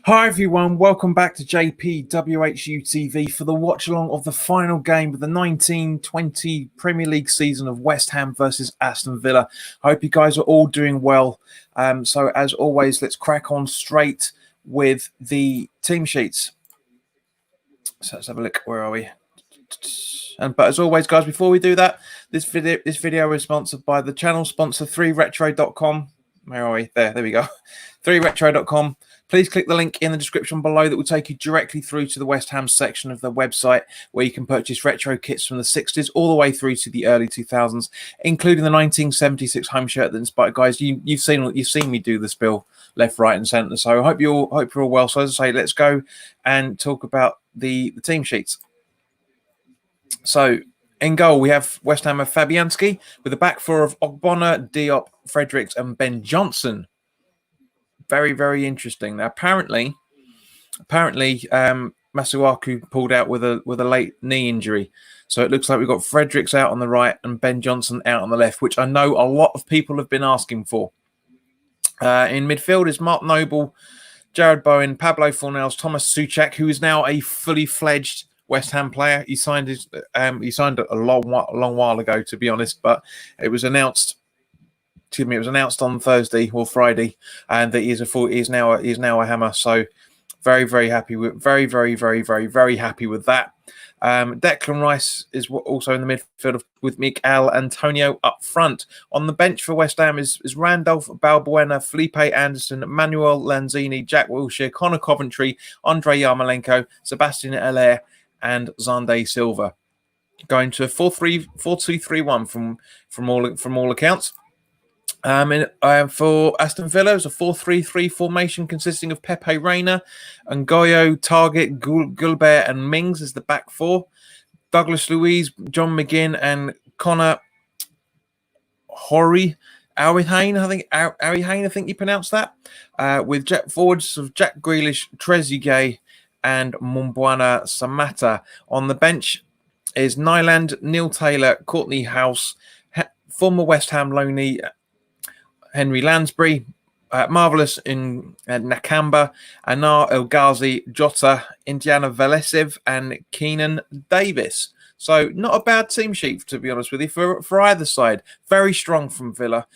Hi everyone, welcome back to WHU TV for the watch along of the final game of the 1920 Premier League season of West Ham versus Aston Villa. I hope you guys are all doing well. So as always, let's crack on straight with the team sheets. So let's have a look. Where are we? But as always, guys, before we do that, this video is sponsored by the channel sponsor 3retro.com. Where are we? There we go. 3retro.com. Please click the link in the description below that will take you directly through to the West Ham section of the website, where you can purchase retro kits from the 60s all the way through to the early 2000s, including the 1976 home shirt that inspired. Guys, you've seen me do this bill left, right, and centre. So I hope you're all well. So as I say, let's go and talk about the team sheets. So in goal, we have West Ham of Fabianski with a back four of Ogbonna, Diop, Fredericks, and Ben Johnson. Very, very interesting. Now, apparently, Masuaku pulled out with a late knee injury, so it looks like we've got Fredericks out on the right and Ben Johnson out on the left, which I know a lot of people have been asking for. In midfield is Mark Noble, Jared Bowen, Pablo Fornells, Thomas Souček, who is now a fully fledged West Ham player. He signed a long while ago, to be honest, but it was announced. It was announced on Thursday or Friday, and that he's now a Hammer. So very, very happy with very happy with that. Declan Rice is also in the midfield with Miguel Antonio up front. On the bench for West Ham is Randolph, Balbuena, Felipe Anderson, Manuel Lanzini, Jack Wilshere, Connor Coventry, Andre Yarmolenko, Sebastian Haller, and Xande Silva. Going to a 4-2-3-1 from all accounts. For Aston Villa, it's a 4-3-3 formation consisting of Pepe Reina, Ngoyo, Target, Gulbert, and Mings as the back four. Douglas Luiz, John McGinn, and Connor Hori Arihane, I think you pronounce that. With forwards of Jack Grealish, Trezeguet, and Mumbuana Samata. On the bench is Nyland, Neil Taylor, Courtney House, former West Ham loanee Henry Lansbury, Marvelous in Nakamba, Anar El Ghazi, Jota, Indiana Velesev, and Keenan Davis. So not a bad team sheet, to be honest with you, for either side. Very strong from Villa,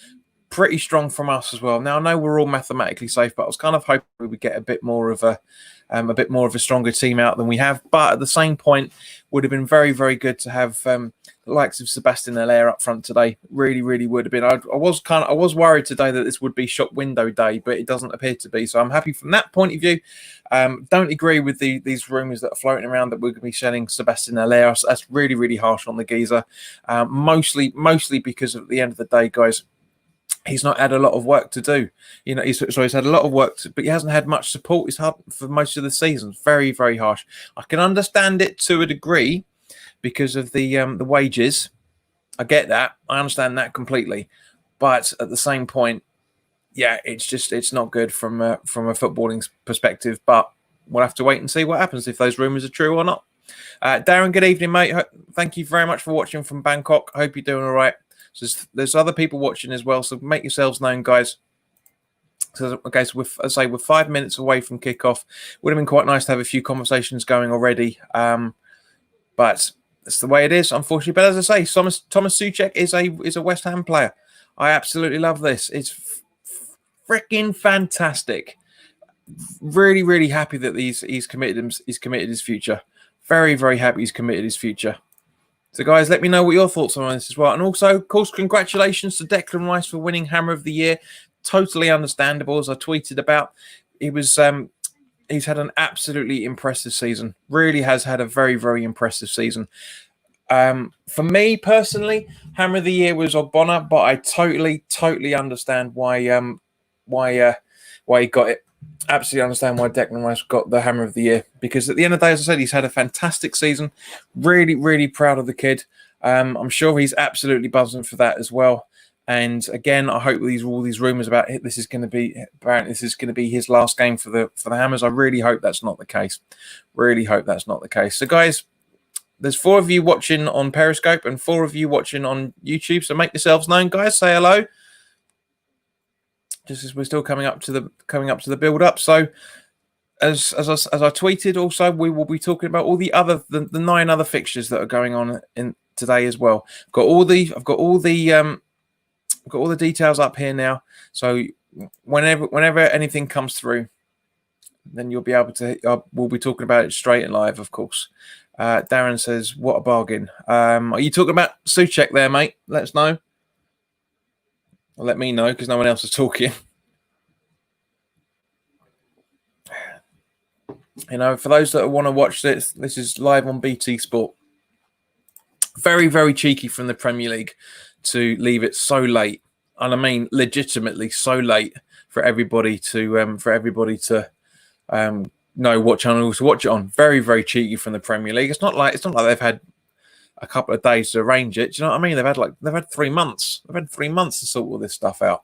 pretty strong from us as well. Now I know we're all mathematically safe, but I was kind of hoping we would get a bit more of a stronger team out than we have. But at the same point, would have been very, very good to have the likes of Sebastian Haller up front today. Really, really would have been. I was worried today that this would be shop window day, but it doesn't appear to be. So I'm happy from that point of view. Don't agree with these rumours that are floating around that we're going to be selling Sebastian Haller. That's really, really harsh on the geezer. Mostly because at the end of the day, guys, he's not had a lot of work to do. You know, he's had a lot of work, but he hasn't had much support. It's hard for most of the season. Very, very harsh. I can understand it to a degree because of the wages. I get that. I understand that completely. But at the same point, yeah, it's not good from a footballing perspective. But we'll have to wait and see what happens if those rumours are true or not. Darren, good evening, mate. Thank you very much for watching from Bangkok. I hope you're doing all right. So there's other people watching as well, so make yourselves known, guys. So we're 5 minutes away from kickoff. Would have been quite nice to have a few conversations going already, but that's the way it is, unfortunately. But as I say, Thomas Souček is a West Ham player. I absolutely love this. It's freaking fantastic. Really, really happy that he's committed his future. Very, very happy he's committed his future. So, guys, let me know what your thoughts are on this as well. And also, of course, congratulations to Declan Rice for winning Hammer of the Year. Totally understandable, as I tweeted about. He's had an absolutely impressive season. Really has had a very, very impressive season. For me, personally, Hammer of the Year was Ogbonna, but I totally understand why he got it. Absolutely understand why Declan Rice got the Hammer of the Year, because at the end of the day, as I said, he's had a fantastic season. Really, really proud of the kid. I'm sure he's absolutely buzzing for that as well. And again, I hope all these rumors about this is going to be his last game for the Hammers. I really hope that's not the case. Really hope that's not the case. So, guys, there's 4 of you watching on Periscope and 4 of you watching on YouTube. So make yourselves known, guys. Say hello. Just as we're still coming up to the build up. So as I tweeted, also we will be talking about all the 9 other fixtures that are going on in today as well. I've got all the details up here now. So whenever anything comes through, then you'll be able to. We'll be talking about it straight and live, of course. Darren says, "What a bargain!" Are you talking about Souček there, mate? Let us know. Or let me know because no one else is talking. You know, for those that want to watch this is live on BT Sport. Very, very cheeky from the Premier League to leave it so late, and I mean legitimately so late for everybody to know what channel to watch it on. Very, very cheeky from the Premier League. It's not like they've had a couple of days to arrange it. Do you know what I mean? They've had 3 months. They've had 3 months to sort all this stuff out.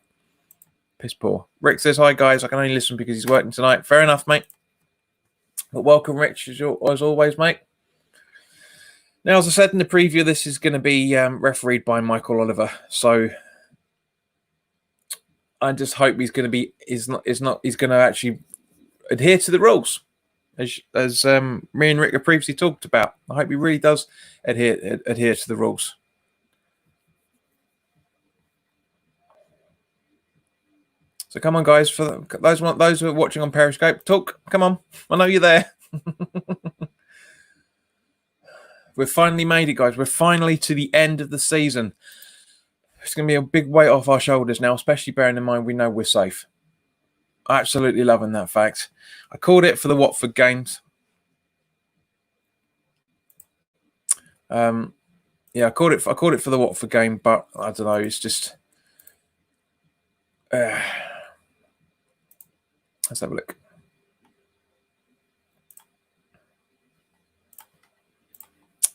Piss poor. Rick says, "Hi guys, I can only listen because he's working tonight." Fair enough, mate. But welcome, Rich, as always, mate. Now, as I said in the preview, this is going to be refereed by Michael Oliver. So I just hope he's going to actually adhere to the rules, as me and Rick have previously talked about. I hope he really does adhere to the rules. So come on, guys, for those who are watching on Periscope, talk. Come on, I know you're there. We've finally made it, guys. We're finally to the end of the season. It's going to be a big weight off our shoulders now, especially bearing in mind we know we're safe. Absolutely loving that fact. I called it for the Watford games. Yeah, I called it for the Watford game, but I don't know. It's just. Let's have a look.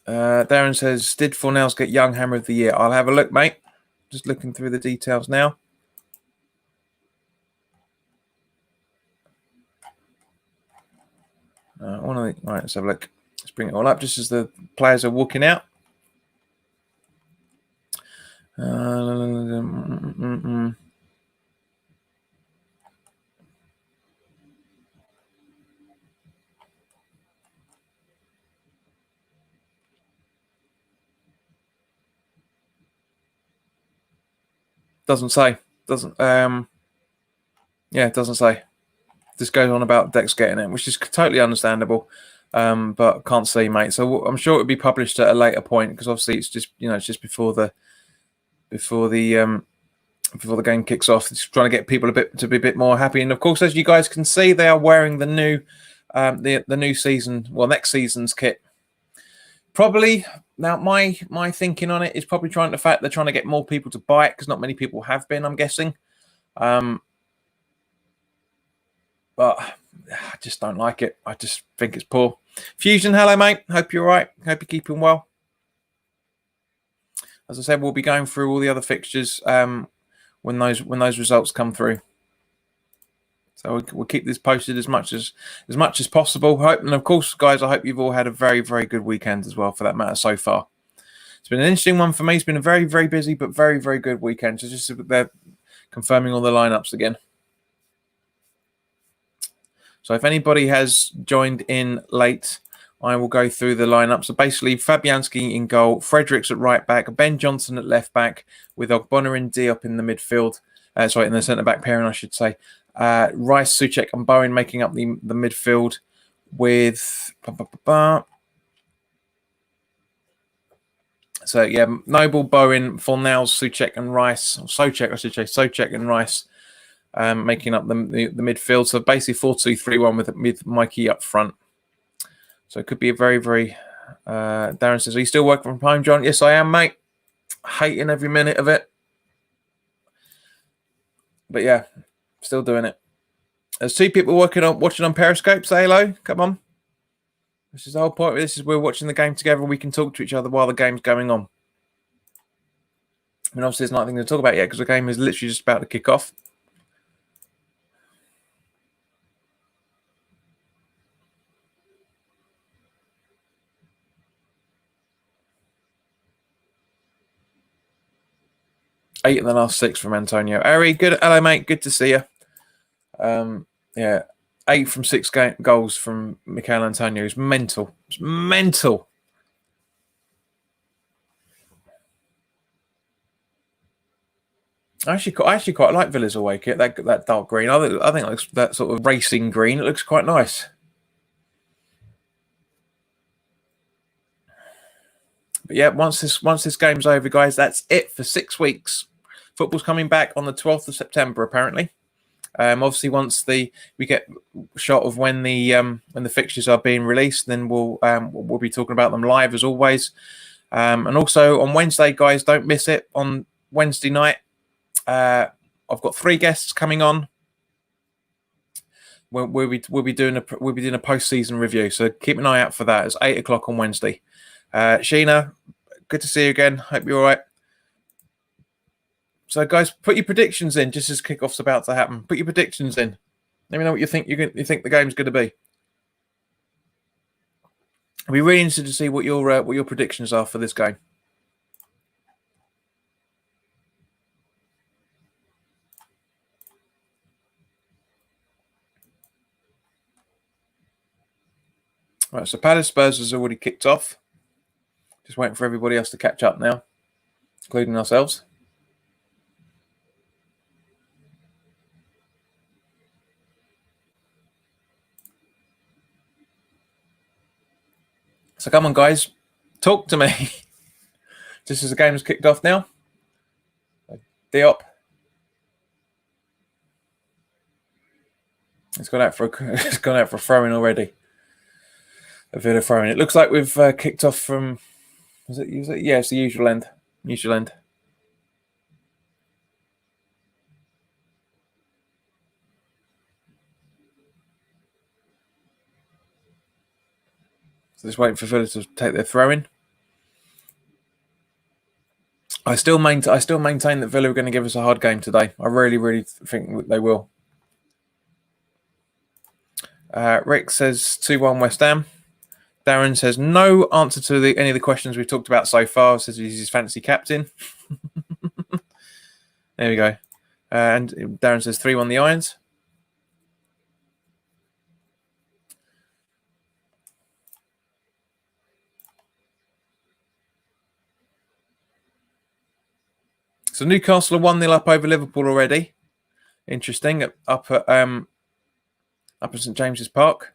Darren says, "Did Fornells get Young Hammer of the Year?" I'll have a look, mate. Just looking through the details now. Right, let's have a look. Let's bring it all up just as the players are walking out. Doesn't say. It doesn't say. This goes on about Dex getting it, which is totally understandable, but can't see, mate. So I'm sure it'll be published at a later point because obviously it's just before the game kicks off. It's trying to get people to be a bit more happy. And of course, as you guys can see, they are wearing the new the new season, next season's kit. Probably now my thinking on it is probably the fact they're trying to get more people to buy it because not many people have been, I'm guessing. But I just don't like it. I just think it's poor. Fusion, hello, mate. Hope you're all right. Hope you're keeping well. As I said, we'll be going through all the other fixtures when those results come through. So we'll keep this posted as much as possible. And of course, guys, I hope you've all had a very, very good weekend as well, for that matter, so far. It's been an interesting one for me. It's been a very, very busy but very, very good weekend. So just they're confirming all the lineups again. So if anybody has joined in late, I will go through the lineup. So basically, Fabianski in goal, Fredericks at right back, Ben Johnson at left back, with Ogbonna and Diop in the midfield. In the centre back pairing, I should say. Rice, Souček, and Bowen making up the midfield with. So yeah, Noble, Bowen, Fornells, Souček, and Rice. Souček and Rice. Making up the midfield. So basically 4-2-3-1 with Mikey up front. So it could be a very, very... Darren says, "Are you still working from home, John?" Yes, I am, mate. Hating every minute of it. But yeah, still doing it. There's 2 people watching on Periscope. Say hello. Come on. This is the whole point. We're watching the game together. We can talk to each other while the game's going on. I mean, obviously there's nothing to talk about yet because the game is literally just about to kick off. Eight in the last 6 from Antonio. Ari, good. Hello, mate. Good to see you. Yeah. 8 from 6 goals from Mikel Antonio is mental. It's mental. I actually quite like Villa's away kit. That dark green. I think it looks, that sort of racing green. It looks quite nice. But yeah, once this game's over, guys, that's it for 6 weeks. Football's coming back on the 12th of September, apparently. Obviously, once we get a shot of when the fixtures are being released, then we'll be talking about them live as always. And also on Wednesday, guys, don't miss it. On Wednesday night, I've got 3 guests coming on. We'll be doing a post-season review, so keep an eye out for that. It's 8 o'clock on Wednesday. Sheena, good to see you again. Hope you're all right. So, guys, put your predictions in just as kickoff's about to happen. Put your predictions in. Let me know what you think. You think the game's going to be. I'll be really interested to see what your predictions are for this game. Right, so Palace Spurs has already kicked off. Just waiting for everybody else to catch up now, including ourselves. So come on, guys, talk to me. Just as the game has kicked off now. Diop. It's gone out for a throw-in already. A Vila throw-in. It looks like we've kicked off from. Was it? Yeah, it's the usual end. Usual end. So just waiting for Villa to take their throw-in. I still maintain that Villa are going to give us a hard game today. I really, really think they will. Rick says 2-1 West Ham. Darren says no answer to any of the questions we've talked about so far. Says he's his fantasy captain. There we go. And Darren says 3-1 the Irons. So Newcastle are 1-0 up over Liverpool already. Interesting. Up at St James's Park.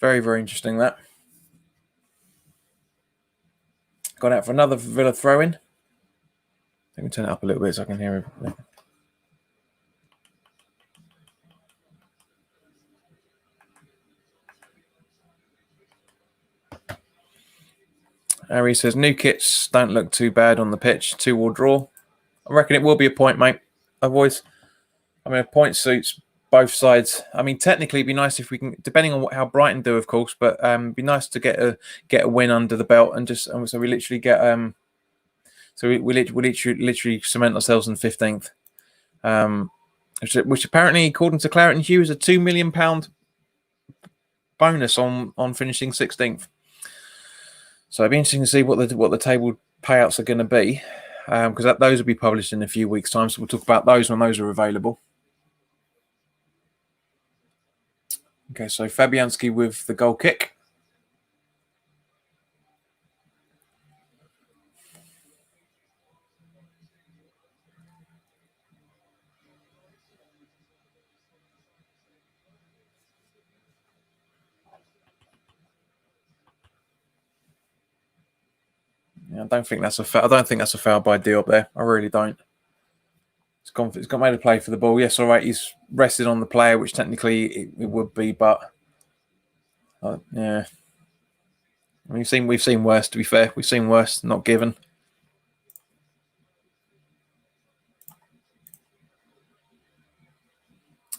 Very, very interesting that. Gone out for another Villa throw-in. Let me turn it up a little bit so I can hear everything. Harry says new kits don't look too bad on the pitch. 2-2 draw. I reckon it will be a point, mate. A point suits both sides. I mean, technically, it'd be nice if we can, depending on how Brighton do, of course. But it'd be nice to get a win under the belt and so we literally get So we literally cement ourselves in 15th, which apparently, according to Claret and Hugh, is a £2 million bonus on finishing 16th. So it'd be interesting to see what the table payouts are going to be, because those will be published in a few weeks' time. So we'll talk about those when those are available. Okay, so Fabianski with the goal kick. Yeah, I don't think that's a foul by Diop there. I really don't. He's got made a play for the ball. Yes, all right. He's rested on the player, which technically it would be, but yeah. We've seen worse. To be fair, we've seen worse. Not given.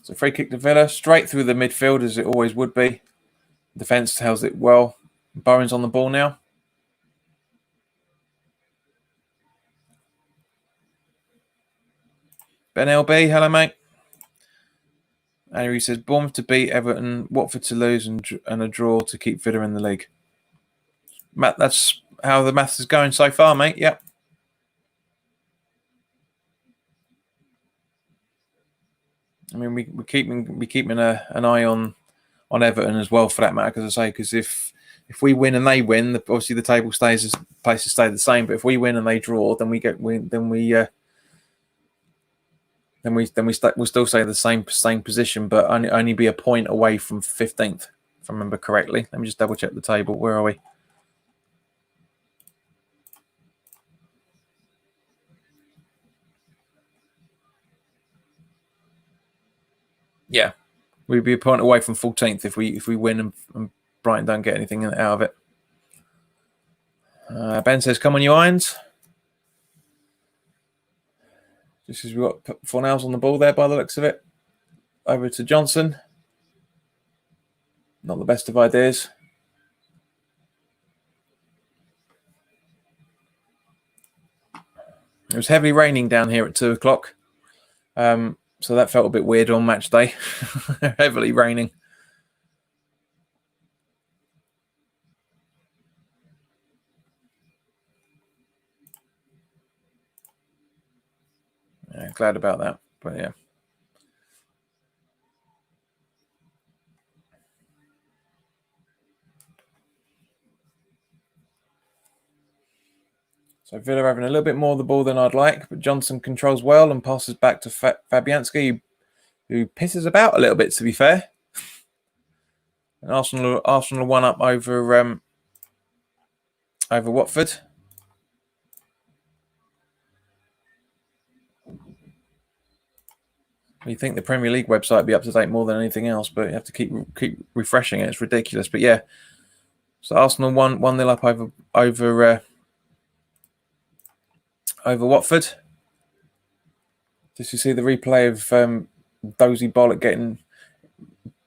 So free kick to Villa, straight through the midfield as it always would be. Defence tells it well. Bowen's on the ball now. Ben LB, hello mate. Andrew says Bournemouth to beat Everton, Watford to lose, and a draw to keep Villa in the league. Matt, that's how the maths is going so far, mate. Yep. I mean, we're keeping an eye on Everton as well, for that matter. Because I say, because if we win and they win, obviously the table places stay the same. But if we win and they draw, then we'll still stay the same position, but only be a point away from 15th, if I remember correctly. Let me just double check the table. Where are we? Yeah, we'd be a point away from 14th if we win and Brighton don't get anything out of it. Ben says, "Come on, you irons." Just as we've got Fornals on the ball there by the looks of it. Over to Johnson. Not the best of ideas. It was heavily raining down here at 2 o'clock. So that felt a bit weird on match day. Heavily raining. Yeah, glad about that. But yeah. So Villa having a little bit more of the ball than I'd like, but Johnson controls well and passes back to Fabianski, who pisses about a little bit, to be fair. And Arsenal won up over Watford. You think the Premier League website would be up to date more than anything else, but you have to keep refreshing it. It's ridiculous. But yeah, so Arsenal 1-0 up over Watford. Did you see the replay of Dozy Bollock getting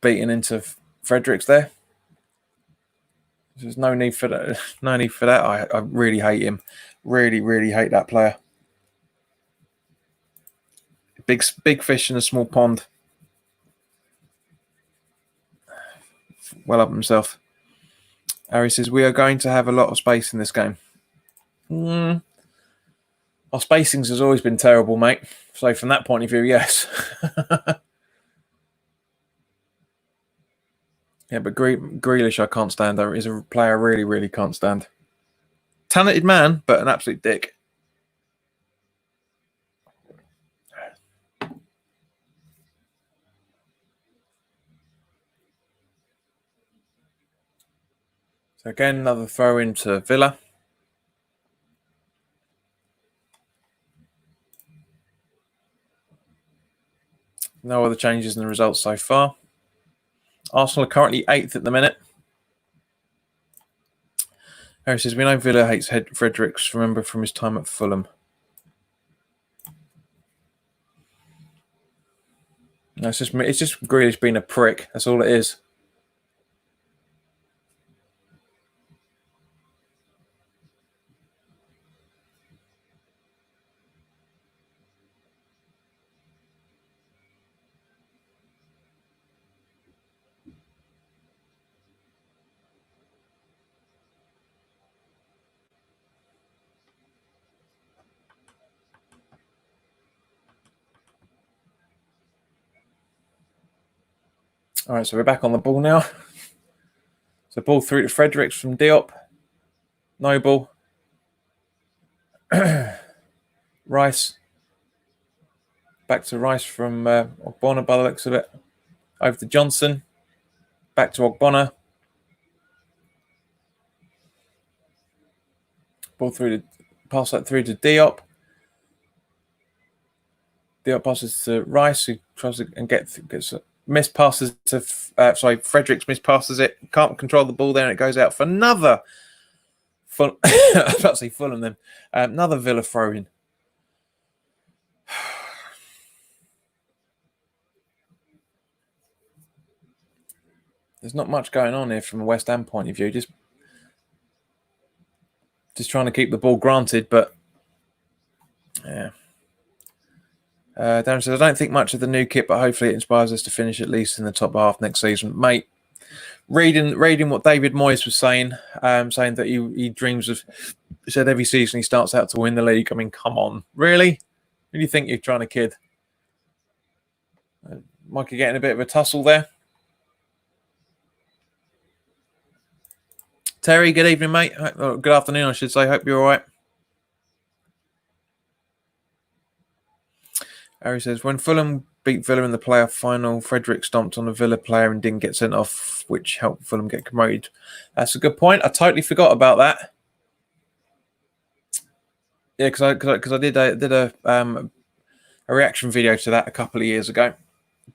beaten into Fredericks there? There's no need for that. No need for that. I really hate him. Really, really hate that player. Big fish in a small pond. Well up himself. Harry says, we are going to have a lot of space in this game. Our spacings has always been terrible, mate. So from that point of view, yes. Yeah, but Grealish I can't stand. He's a player I really, really can't stand. Talented man, but an absolute dick. So again, another throw into Villa. No other changes in the results so far. Arsenal are currently 8th at the minute. Harry says, we know Villa hates Fredericks, remember from his time at Fulham. No, it's just Grealish being a prick. That's all it is. All right, so we're back on the ball now. So ball through to Fredericks from Diop. Noble. Rice. Back to Rice from Ogbonna by the looks of it. Over to Johnson. Back to Ogbonna. Pass that through to Diop. Diop passes to Rice, who tries to and gets missed passes to Fredericks mispasses it. Can't control the ball there, and it goes out for another. I was about to say Fulham then. Another Villa throw in. There's not much going on here from a West Ham point of view. Just trying to keep the ball granted, but yeah. Darren says, I don't think much of the new kit, but hopefully it inspires us to finish at least in the top half next season. Mate, reading what David Moyes was saying, saying that he dreams of, said every season he starts out to win the league. I mean, come on. Really? Who do you think you're trying to kid? Mikey getting a bit of a tussle there. Terry, good evening, mate. Good afternoon, I should say. Hope you're all right. Harry says, when Fulham beat Villa in the playoff final, Frederick stomped on a Villa player and didn't get sent off, which helped Fulham get promoted. That's a good point. I totally forgot about that. Yeah, because I did a reaction video to that a couple of years ago,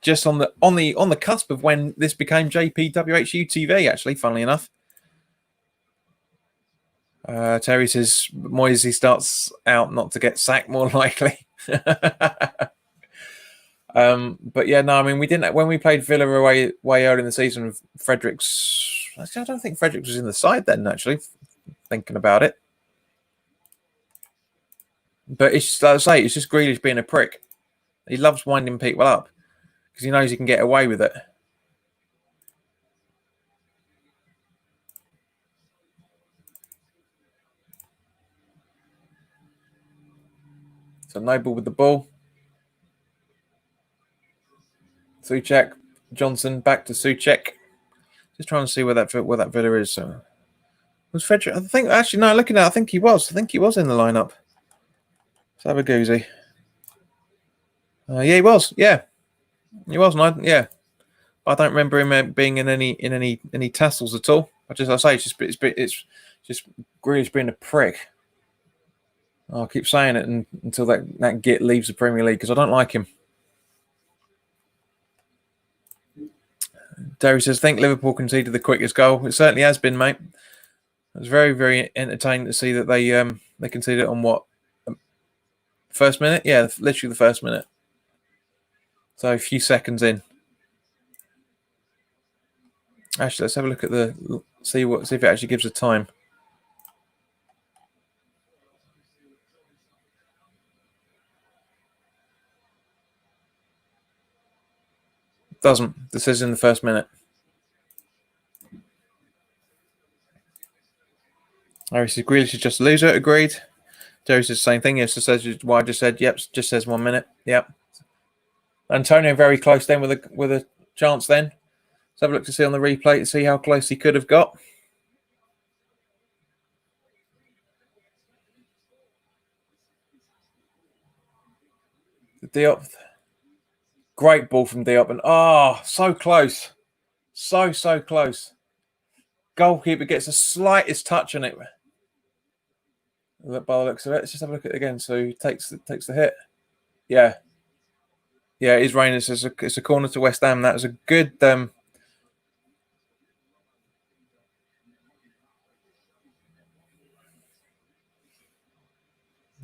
just on the cusp of when this became JPWHU TV. Actually, funnily enough. Terry says Moisey starts out not to get sacked, more likely. But yeah, no, I mean, we didn't when we played Villa away way early in the season. Fredericks, I don't think Fredericks was in the side then. Actually, thinking about it, but it's like I say, it's just Grealish being a prick. He loves winding people up because he knows he can get away with it. So Noble with the ball. Souček, Johnson back to Souček. Just trying to see where that Villa is. So was Frederick? I think actually no. Looking at, I think he was. I think he was in the lineup. Let's have a goosey. Yeah, he was. Yeah, he was. Yeah, I don't remember him being in any tassels at all. I say it's just Grealish being a prick. I'll keep saying it until that git leaves the Premier League because I don't like him. Derry says, think Liverpool conceded the quickest goal. It certainly has been, mate. It was very, very entertaining to see that they conceded it on what? First minute? Yeah, literally the first minute. So a few seconds in. Actually, let's have a look at see if it actually gives a time. It doesn't. This is in the first minute. Harry says Grealish is just a loser. Agreed. Jerry says the same thing. Yes, it says what I just said. Yep, just says 1 minute. Yep. Antonio very close then with a chance then. Let's have a look to see on the replay to see how close he could have got. Diop. Great ball from Diop. And so close. So close. Goalkeeper gets the slightest touch on it. By the looks of it. Let's just have a look at it again. So he takes the hit. Yeah. Yeah, it is raining. It's a corner to West Ham. That was a good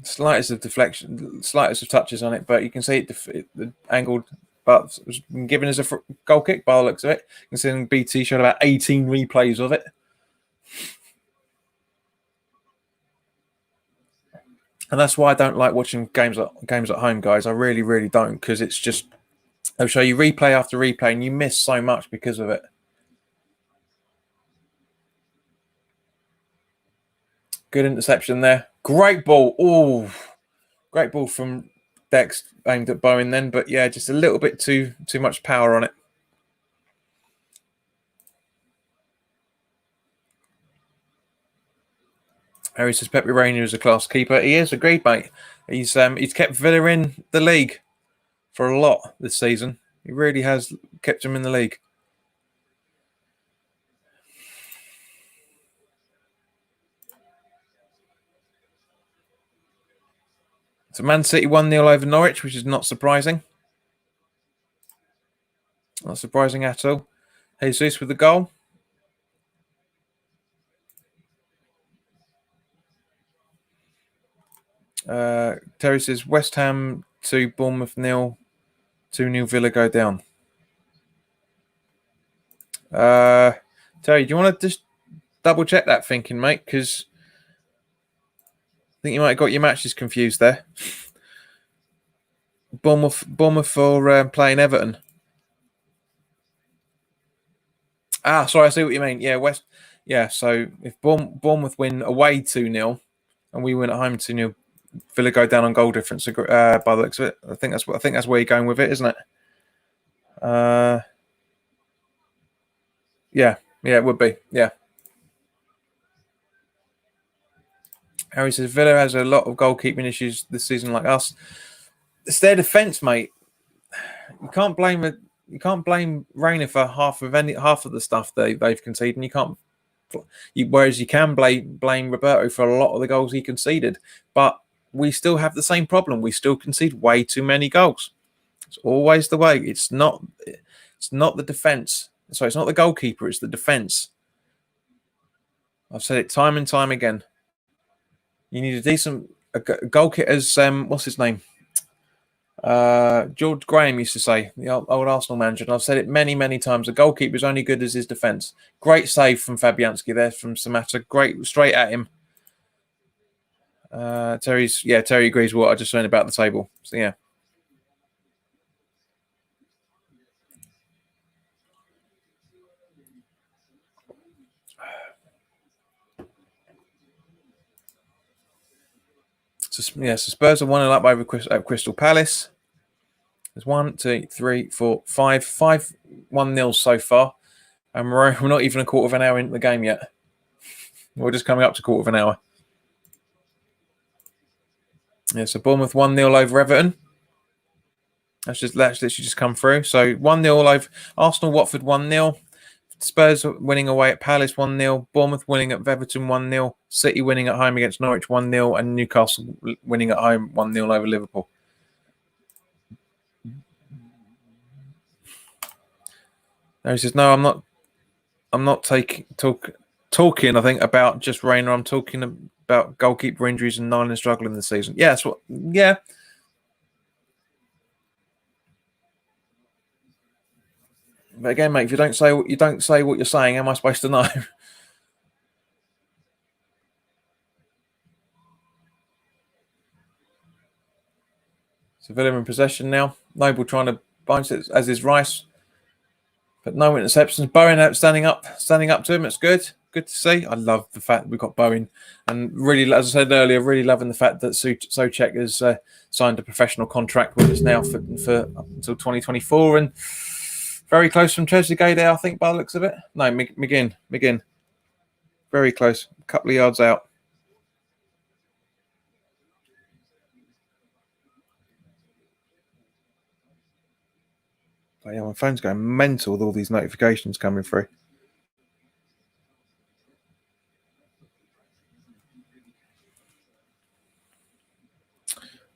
slightest of deflection, slightest of touches on it, but you can see it angled, but it was given as a goal kick by the looks of it. Considering BT showed about 18 replays of it. And that's why I don't like watching games at home, guys. I really, really don't, because it's just they'll show you replay after replay, and you miss so much because of it. Good interception there. Great ball. Oh, great ball from Dex aimed at Bowen then, but yeah, just a little bit too much power on it. Harry says Pepe Reina is a class keeper. He is, agreed, mate. He's kept Villa in the league for a lot this season. He really has kept him in the league. So Man City 1-0 over Norwich, which is not surprising. Not surprising at all. Jesus with the goal. Terry says West Ham 2, Bournemouth 0, 2-0 Villa go down. Terry, do you want to just double check that thinking, mate? Because I think you might have got your matches confused there. Bournemouth for playing Everton. Sorry, I see what you mean. Yeah, so if Bournemouth win away 2-0 and we win at home 2-0, Villa go down on goal difference. By the looks of it, I think that's where you're going with it, isn't it? Yeah, it would be. Yeah. Harry says Villa has a lot of goalkeeping issues this season, like us. It's their defence, mate. You can't blame it. You can't blame Rayner for half of the stuff they've conceded, and you can't. Whereas you can blame Roberto for a lot of the goals he conceded, but we still have the same problem. We still concede way too many goals. It's always the way. It's not the defence. So it's not the goalkeeper. It's the defence. I've said it time and time again. You need a decent goalkeeper. As what's his name? George Graham used to say, the old Arsenal manager, and I've said it many, many times. A goalkeeper is only good as his defence. Great save from Fabianski there from Samatta. Great, straight at him. Terry agrees with what I just said about the table. So yeah. So Spurs are 1-0 up over Crystal Palace. There's 1, 2, 3, 4, 5 1-0 so far. And we're not even a quarter of an hour into the game yet. We're just coming up to quarter of an hour. Yeah, so Bournemouth 1-0 over Everton. That's literally just come through. So 1-0 over Arsenal, Watford 1-0. Spurs winning away at Palace 1-0. Bournemouth winning at Everton 1-0. City winning at home against Norwich 1-0. And Newcastle winning at home 1-0 over Liverpool. No, he says, no, I'm not talking, I think, about just Rayner. I'm talking about goalkeeper injuries and Nyland struggling this season. Yeah, that's what. Yeah. But again, mate, if you don't say what you're saying, how am I supposed to know? So Villa in possession now. Noble trying to bind it, as is Rice, but no interceptions. Bowen standing up to him. It's good. Good to see. I love the fact that we've got Bowen, and really, as I said earlier, really loving the fact that Souček has signed a professional contract with us now for up until 2024, and very close from Trezeguet there, I think, by the looks of it. No, McGinn, very close, a couple of yards out. But yeah, my phone's going mental with all these notifications coming through.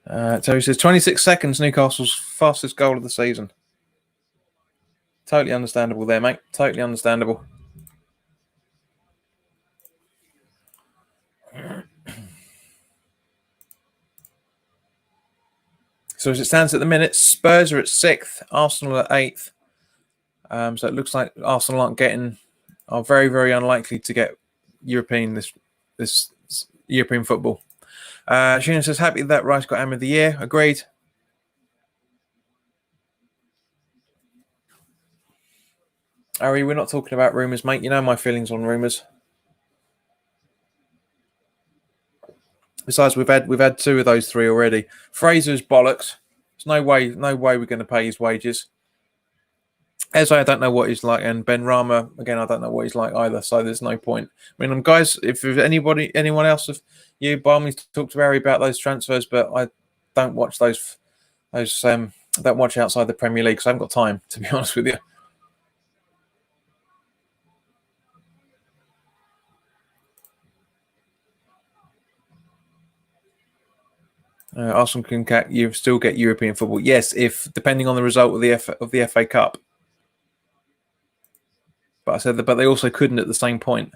Terry says 26 seconds, Newcastle's fastest goal of the season. Totally understandable there, mate. Totally understandable. So as it stands at the minute, Spurs are at 6th, Arsenal at 8th. So it looks like Arsenal are very, very unlikely to get this European football. Sheena says, happy that Rice got Am of the Year. Agreed. Ari, we're not talking about rumours, mate. You know my feelings on rumours. Besides, we've had 2 of those 3 already. Fraser's bollocks. There's no way we're going to pay his wages. Eze, I don't know what he's like, and Ben Rama, again, I don't know what he's like either. So there's no point. I mean, guys, if there's anyone else of you, by all means, talk to Harry about those transfers. But I don't watch those. I don't watch outside the Premier League because I haven't got time, to be honest with you. Arsenal you still get European football. Yes, if depending on the result of the FA Cup. But I said that, but they also couldn't at the same point.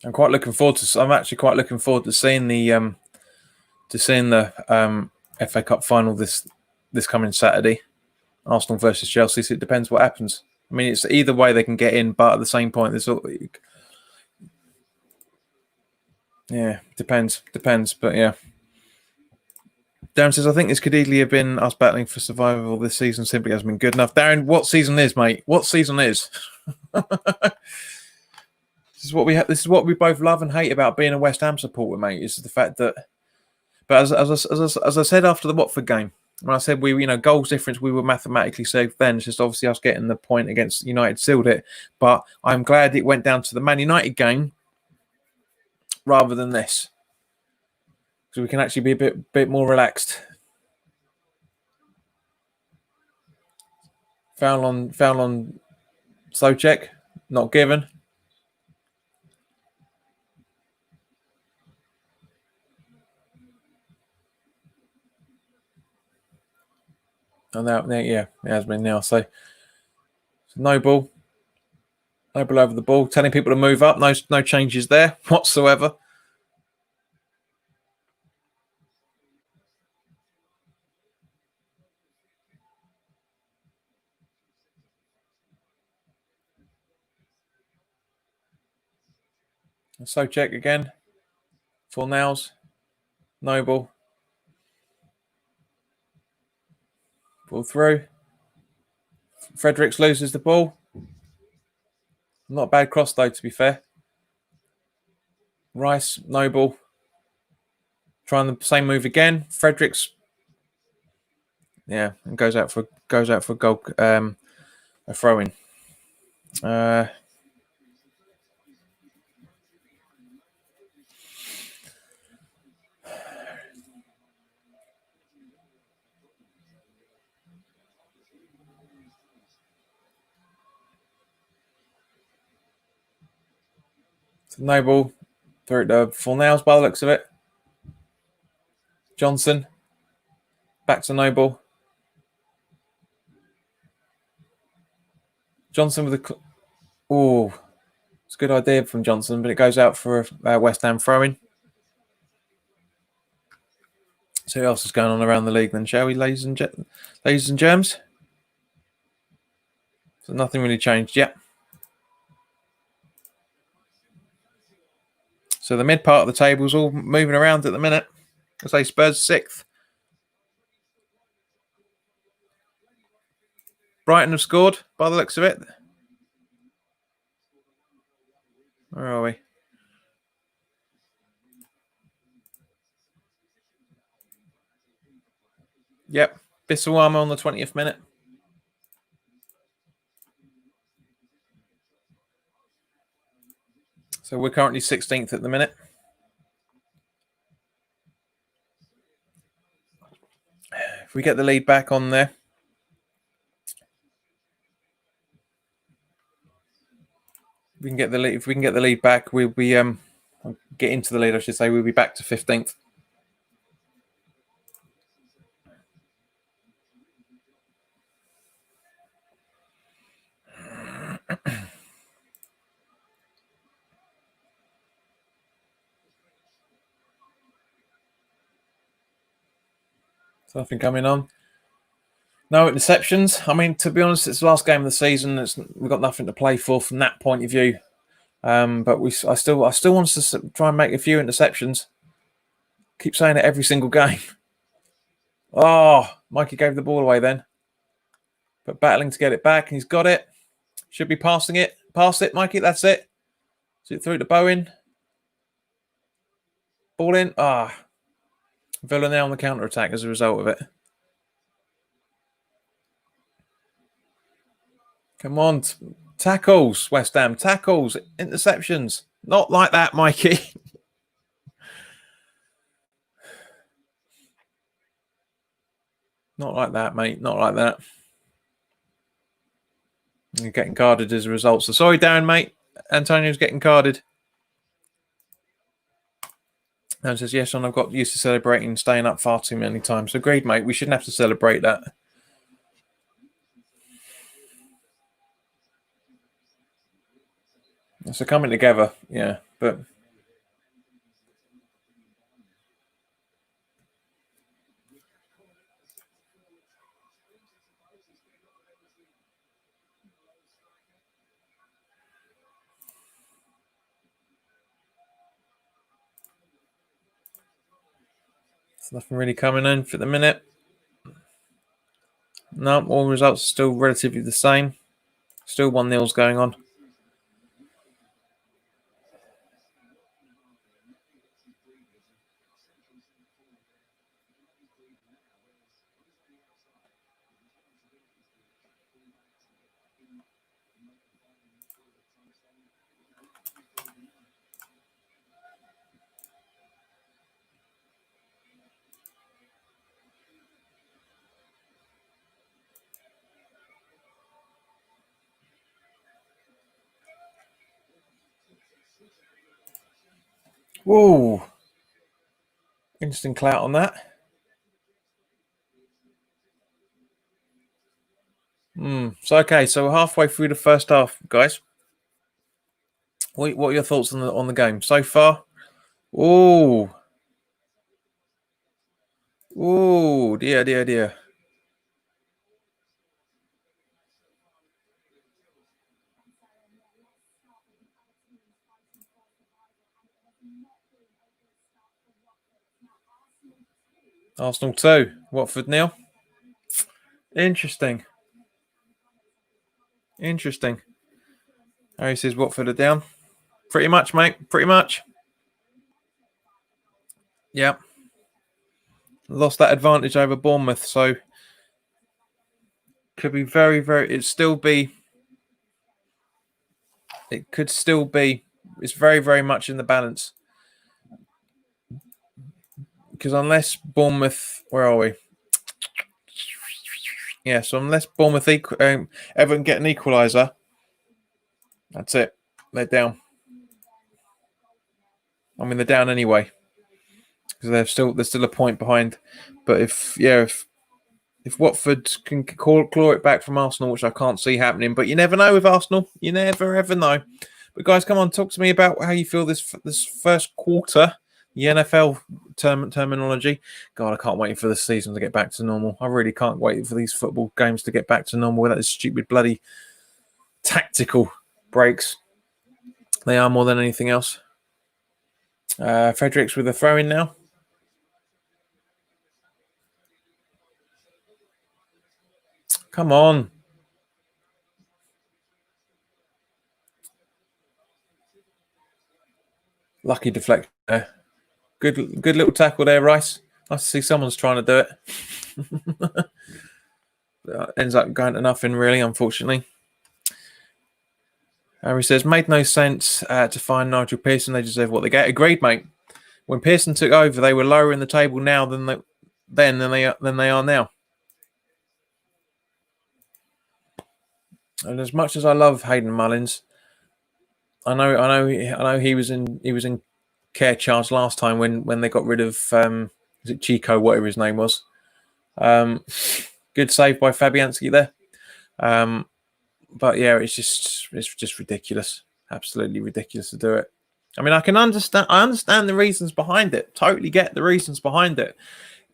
I'm actually quite looking forward to seeing the FA Cup final this coming Saturday, Arsenal versus Chelsea. So it depends what happens. I mean, it's either way they can get in, but at the same point, depends. But yeah, Darren says, I think this could easily have been us battling for survival this season simply hasn't been good enough. Darren, what season is, mate? What season is? This is what we have. This is what we both love and hate about being a West Ham supporter, mate. Is the fact that, but as I said after the Watford game, when I said we, goals difference, we were mathematically safe then. It's just obviously us getting the point against United sealed it. But I'm glad it went down to the Man United game rather than this, so we can actually be a bit more relaxed. Foul on Souček, not given. And now, yeah, it has been now. So Noble over the ball, telling people to move up. No changes there whatsoever. Souček again. Full nails. Noble. Ball through. Fredericks loses the ball. Not a bad cross though, to be fair. Rice, Noble. Trying the same move again. Fredericks. Yeah, and goes out for a goal, a throw in. Noble through the full nails by the looks of it. Johnson back to Noble. Johnson with a it's a good idea from Johnson, but it goes out for a West Ham throw-in. So what else is going on around the league then, shall we, ladies and germs? So nothing really changed yet. So the mid part of the table is all moving around at the minute. I say Spurs 6th. Brighton have scored by the looks of it. Where are we? Yep. Bissawama on the 20th minute. So we're currently 16th at the minute. If we get the lead back on there, if we can get the lead back, we'll be get into the lead, I should say. We'll be back to 15th. Something coming on. No interceptions. I mean, to be honest, it's the last game of the season. We've got nothing to play for from that point of view. But I still want us to try and make a few interceptions. Keep saying it every single game. Oh, Mikey gave the ball away then. But battling to get it back, and he's got it. Should be passing it. Pass it, Mikey. That's it. So it through to Bowen. Ball in. Vila now on the counter attack as a result of it. Come on, tackles, West Ham, tackles, interceptions. Not like that, Mikey. Not like that, mate. Not like that. You're getting carded as a result. So sorry, Darren, mate. Antonio's getting carded. And says, yes, and I've got used to celebrating staying up far too many times. Agreed, mate. We shouldn't have to celebrate that. So coming together, yeah, but There's nothing really coming in for the minute. No, all results are still relatively the same. Still 1-0's going on. Whoa. Interesting clout on that. So we're halfway through the first half, guys. What are your thoughts on the game so far? Oh, dear. Arsenal 2, Watford 0. Interesting. Harry says Watford are down. Pretty much, mate. Pretty much. Yeah. Lost that advantage over Bournemouth, so could be very, very. It could still be. It's very, very much in the balance. Because unless Bournemouth, where are we? Yeah, so unless Bournemouth Everton get an equaliser, that's it. They're down. I mean, they're down anyway because they're still a point behind. But if Watford can claw it back from Arsenal, which I can't see happening, but you never know with Arsenal. You never ever know. But guys, come on, talk to me about how you feel this first quarter, the NFL terminology. God, I can't wait for the season to get back to normal. I really can't wait for these football games to get back to normal without this stupid bloody tactical breaks. They are more than anything else. Fredericks with a throw-in now. Come on. Lucky deflection there. Good little tackle there, Rice. Nice to see someone's trying to do it. Ends up going to nothing, really, unfortunately. Harry says, made no sense to find Nigel Pearson. They deserve what they get. Agreed, mate. When Pearson took over, they were lower in the table now than they are now. And as much as I love Hayden Mullins, I know he was in care charge last time when they got rid of is it Chico, whatever his name was. Good save by Fabianski there. But yeah, it's just ridiculous. Absolutely ridiculous to do it. I mean, I understand the reasons behind it. Totally get the reasons behind it.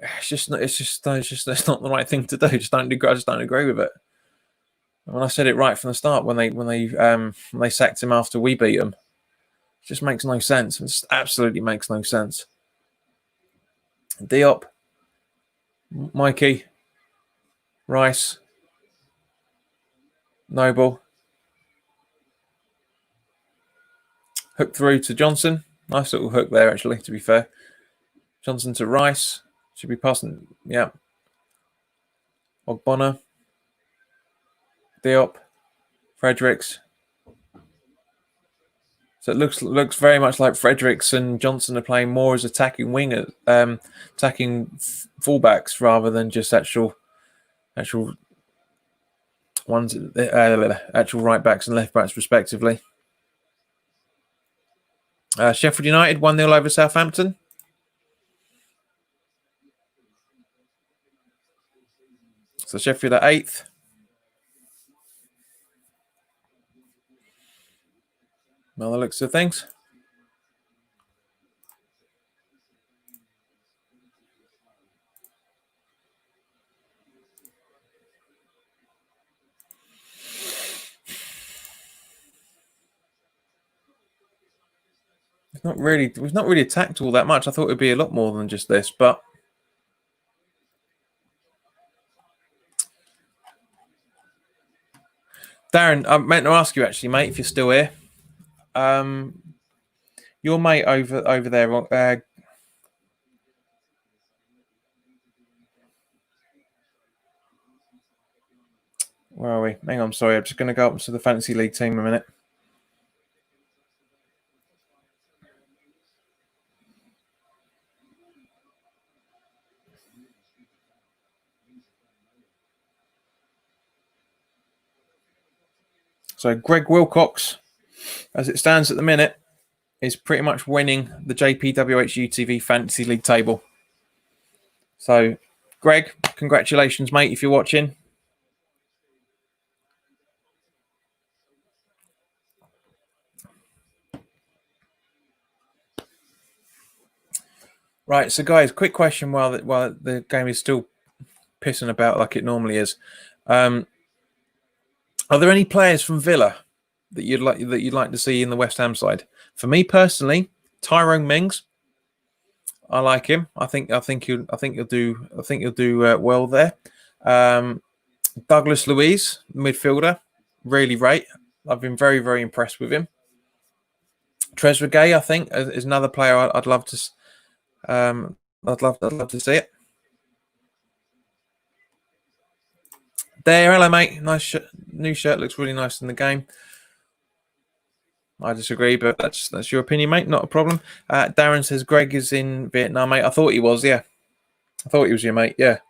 It's not the right thing to do. I just don't agree with it. When I said it right from the start, when they sacked him after we beat them, it just makes no sense. It just absolutely makes no sense. Diop, Mikey, Rice, Noble, hook through to Johnson. Nice little hook there, actually, to be fair. Johnson to Rice. Should be passing. Yeah. Ogbonna. Diop. Fredericks. So it looks very much like Fredericks and Johnson are playing more as attacking wingers, attacking fullbacks rather than just actual ones, actual right backs and left backs respectively. Sheffield United 1-0 over Southampton. So Sheffield at 8th. By the looks of things. We've not really attacked all that much. I thought it would be a lot more than just this, but Darren, I meant to ask you actually, mate, if you're still here. Your mate over there. Where are we? Hang on, sorry. I'm just going to go up to the fantasy league team a minute. So Greg Wilcox, as it stands at the minute, is pretty much winning the JPWHU TV Fantasy League table. So, Greg, congratulations, mate, if you're watching. Right, so guys, quick question while the game is still pissing about like it normally is. Are there any players from Villa that you'd like to see in the West Ham side? For me personally, Tyrone Mings. I like him. I think he'll do well there. Douglas Luiz, midfielder, really rate. I've been very, very impressed with him. Trezeguet, I think, is another player I'd love to. I'd love to see it. There, hello, mate. Nice new shirt. Looks really nice in the game. I disagree, but that's your opinion, mate. Not a problem. Darren says Greg is in Vietnam, mate. I thought he was. Yeah, I thought he was your mate. Yeah.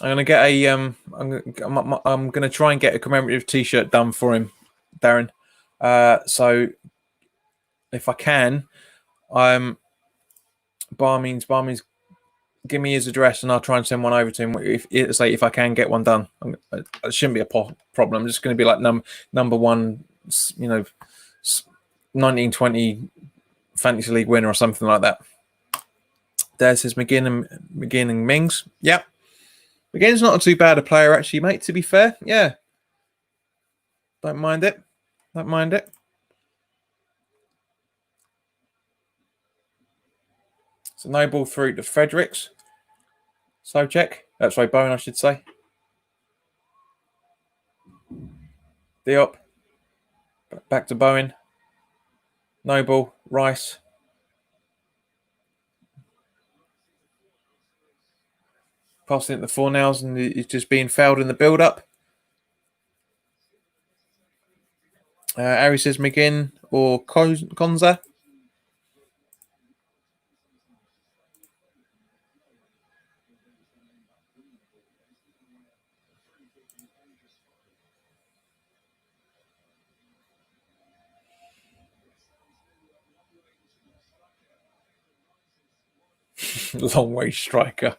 I'm gonna get a I'm gonna try and get a commemorative T-shirt done for him, Darren. So if I can, by all means, give me his address and I'll try and send one over to him. If I can get one done, it shouldn't be a problem. I'm just going to be like number one, 1920 fantasy league winner or something like that. There's his McGinn and Mings. Yep. McGinn's not too bad a player actually, mate. To be fair, yeah. Don't mind it. So no ball through to Fredericks. Socek. That's right, Bowen, I should say. Diop. Back to Bowen. Noble. Rice. Passing it to Fornals and he's just being fouled in the build-up. Ari says McGinn or Konza. Long range striker.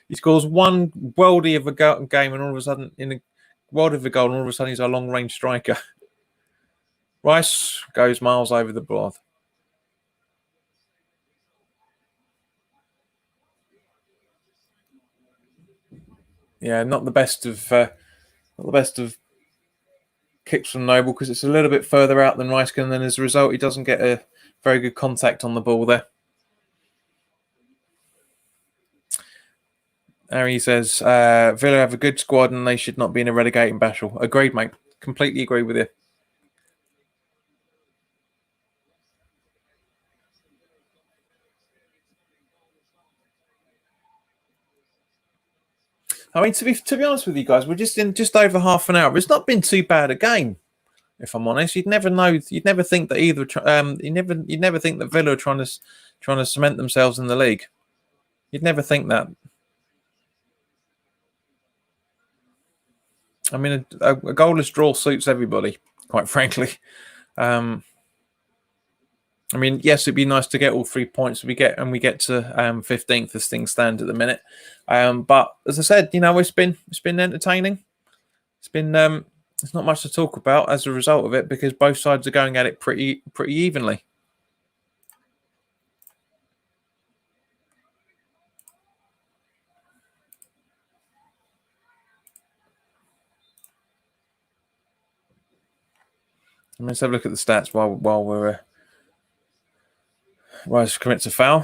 He scores one worldie of a game, and all of a sudden, in a world of a goal, and all of a sudden, he's a long range striker. Rice goes miles over the board. Yeah, not the best of kicks from Noble because it's a little bit further out than Rice, and then as a result, he doesn't get a very good contact on the ball there. Harry says Villa have a good squad and they should not be in a relegating battle. Agreed, mate. Completely agree with you. I mean, to be honest with you guys, we're just in just over half an hour. It's not been too bad a game, if I'm honest. You'd never know. You'd never think that either. You'd never think that Villa are trying to cement themselves in the league. You'd never think that. I mean, a goalless draw suits everybody, quite frankly. I mean, yes, it'd be nice to get all 3 points. We get to 15th as things stand at the minute. But as I said, it's been entertaining. It's been there's not much to talk about as a result of it because both sides are going at it pretty evenly. Let's have a look at the stats while we're. Rice commits a foul.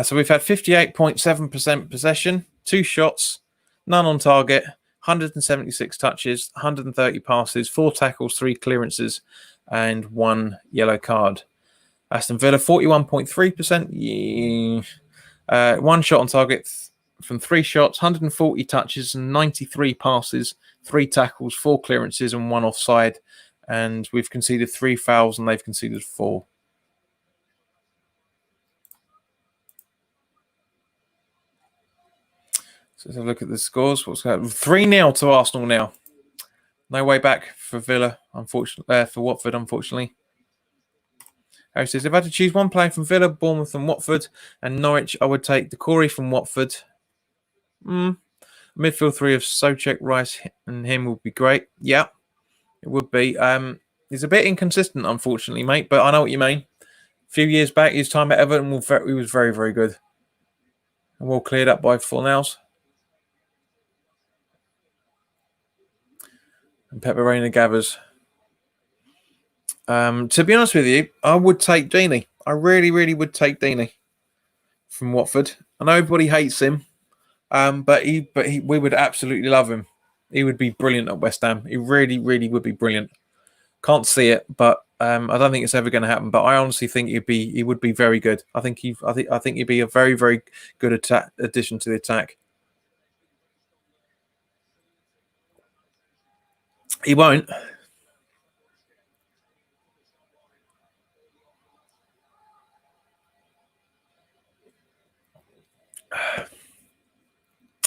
So we've had 58.7% possession, 2 shots, none on target, 176 touches, 130 passes, 4 tackles, 3 clearances, and 1 yellow card. Aston Villa 41.3%. 1 shot on target from 3 shots, 140 touches and 93 passes, 3 tackles, 4 clearances, and 1 offside. And we've conceded 3 fouls and they've conceded 4. So let's have a look at the scores. What's going on? 3-0 to Arsenal now. No way back for Villa, unfortunately. For Watford, unfortunately. Harry says, if I had to choose one player from Villa, Bournemouth and Watford and Norwich, I would take Decore from Watford. Midfield 3 of Souček, Rice and him would be great. Yeah, it would be. He's a bit inconsistent, unfortunately, mate, but I know what you mean. A few years back, his time at Everton, he was very, very good. And well cleared up by Fornals. And Pepe Reina Gathers. To be honest with you, I would take Deeney. I really, really would take Deeney from Watford. I know everybody hates him, but we would absolutely love him. He would be brilliant at West Ham. He really, really would be brilliant. Can't see it, but I don't think it's ever going to happen. But I honestly think he would be very good. I think he'd be a very, very good addition to the attack. He won't.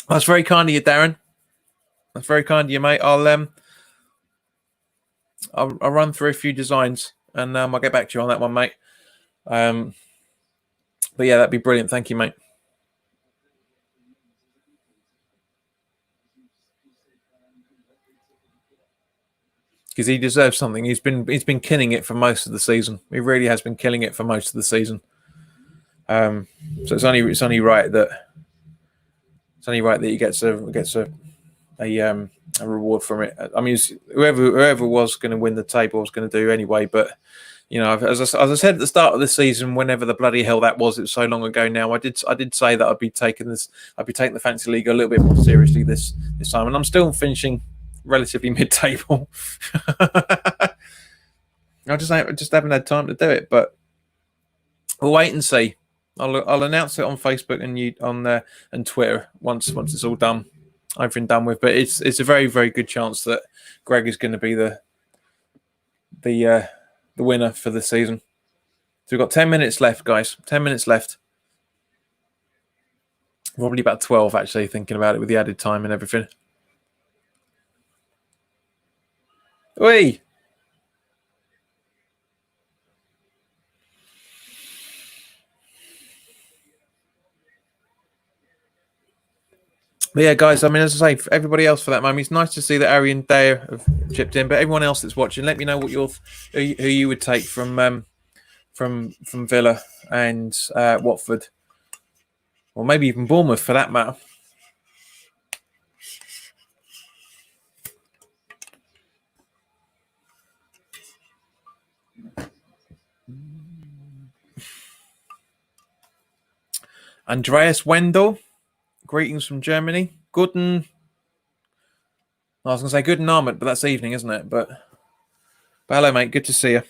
That's very kind of you, Darren. That's very kind of you, mate. I'll run through a few designs and I'll get back to you on that one, mate. But yeah, that'd be brilliant. Thank you, mate. Because he deserves something. He's been killing it for most of the season. He really has been killing it for most of the season. So it's only right that he gets a reward from it. I mean, whoever was going to win the table was going to do anyway. But you know, as I said at the start of the season, whenever the bloody hell that was, it was so long ago now. I did say that I'd be taking the fantasy league a little bit more seriously this time, and I'm still finishing relatively mid-table. I just haven't had time to do it, but we'll wait and see. I'll announce it on Facebook and Twitter once it's all done. Everything done with, but it's a very, very good chance that Greg is going to be the winner for the season. So we've got 10 minutes left, guys. 10 minutes left. Probably about 12, actually, thinking about it with the added time and everything. Oi! But yeah, guys, I mean, as I say, for everybody else for that moment, it's nice to see that Ari and Dare have chipped in. But everyone else that's watching, let me know what who you would take from Villa and Watford, or maybe even Bournemouth for that matter. Andreas Wendell, greetings from Germany. Guten. I was going to say Guten Abend, but that's evening, isn't it? But hello, mate. Good to see you.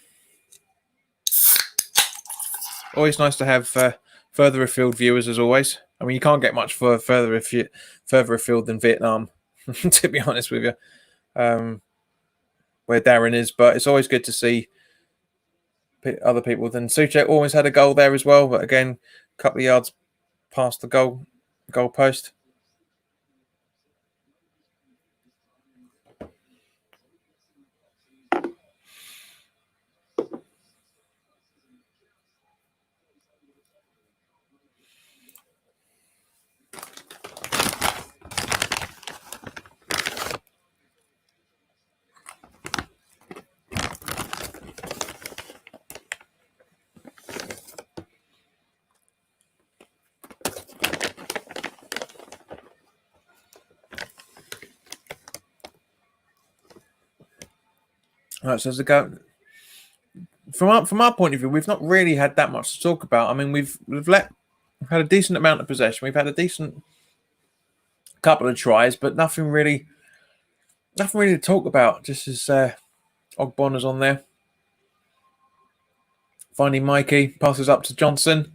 Always nice to have further afield viewers, as always. I mean, you can't get much further afield than Vietnam, to be honest with you, where Darren is. But it's always good to see other people. Then Souček always had a goal there as well, but again, a couple of yards past the goal post. Right, so there's a go. from our point of view, we've not really had that much to talk about. I mean, we've had a decent amount of possession. We've had a decent couple of tries, but nothing really to talk about. Just as Ogbonna's on there. Finding Mikey, passes up to Johnson.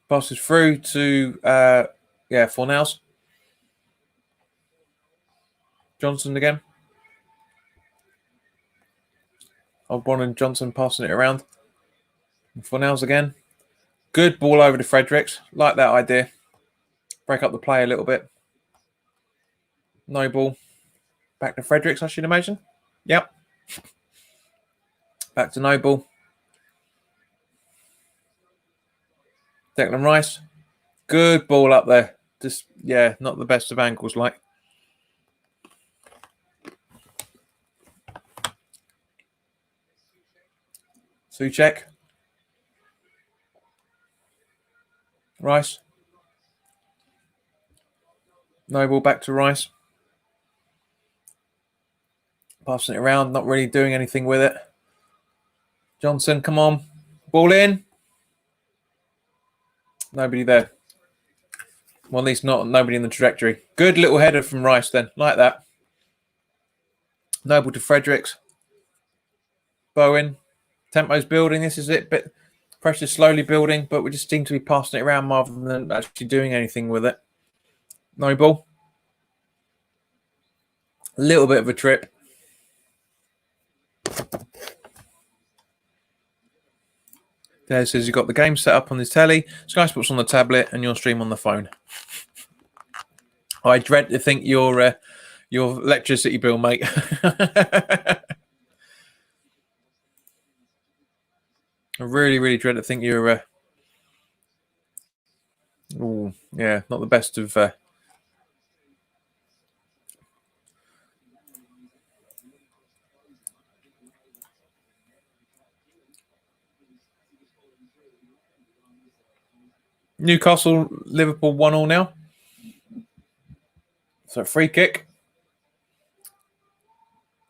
Passes through to Fornals. Johnson again. Ogbonna and Johnson passing it around. Fornals again. Good ball over to Fredericks. Like that idea. Break up the play a little bit. No ball. Back to Fredericks, I should imagine. Yep. Back to Noble. Declan Rice. Good ball up there. Just, not the best of angles, like. Souček. Rice. Noble back to Rice. Passing it around, not really doing anything with it. Johnson, come on. Ball in. Nobody there. Well, at least nobody in the trajectory. Good little header from Rice then. Like that. Noble to Fredericks. Bowen. Tempo's building. This is it. But pressure's slowly building, but we just seem to be passing it around rather than actually doing anything with it. Noble. A little bit of a trip. There says you've got the game set up on his telly, Sky Sports on the tablet, and your stream on the phone. I dread to think your electricity bill, mate. I really, really dread to think you're. Not the best of. Newcastle, Liverpool 1-1 now. So free kick.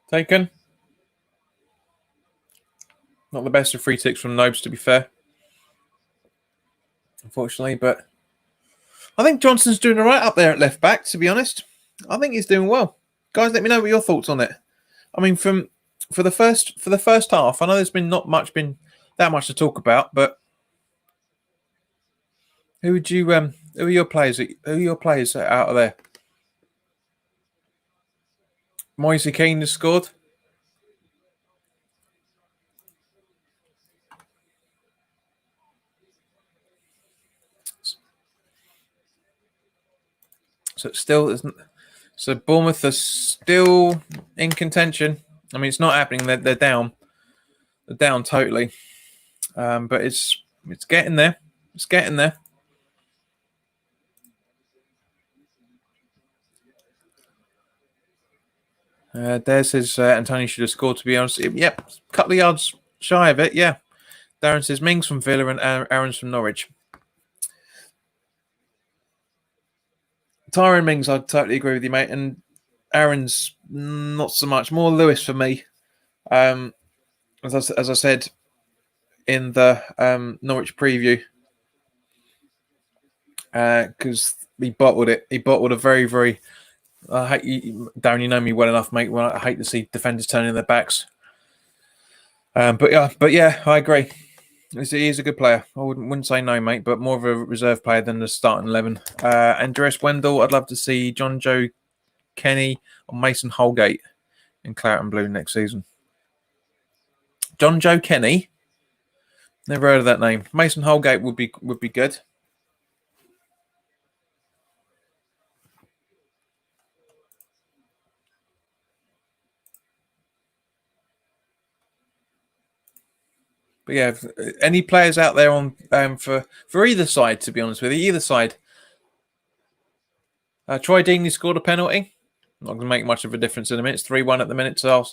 Taken. Not the best of free kicks from Nobes, to be fair. Unfortunately, but I think Johnson's doing all right up there at left back, to be honest. I think he's doing well. Guys, let me know what your thoughts on it. I mean, for the first half, I know there's been been that much to talk about, but who are your players? Who are your players out of there? Moise Keane has scored. So it still isn't. So Bournemouth are still in contention. I mean, it's not happening. They're down. They're down totally. But it's getting there. It's getting there. There says Antonio should have scored, to be honest. Yep, a couple of yards shy of it, yeah. Darren says Mings from Villa and Aaron's from Norwich. Tyrone Mings, I totally agree with you, mate. And Aaron's not so much. More Lewis for me. As I said in the Norwich preview, because he bottled it. He bottled a very, very... Darren, you know me well enough, mate. Well, I hate to see defenders turning their backs. But yeah, I agree. He is a good player. I wouldn't say no, mate, but more of a reserve player than the starting 11. Andreas Wendell, I'd love to see John Joe Kenny or Mason Holgate in Claret and Blue next season. John Joe Kenny, never heard of that name. Mason Holgate would be good. But yeah, any players out there on for either side, to be honest with you, either side. Troy Deeney scored a penalty. Not going to make much of a difference in a minute. It's 3-1 at the minute to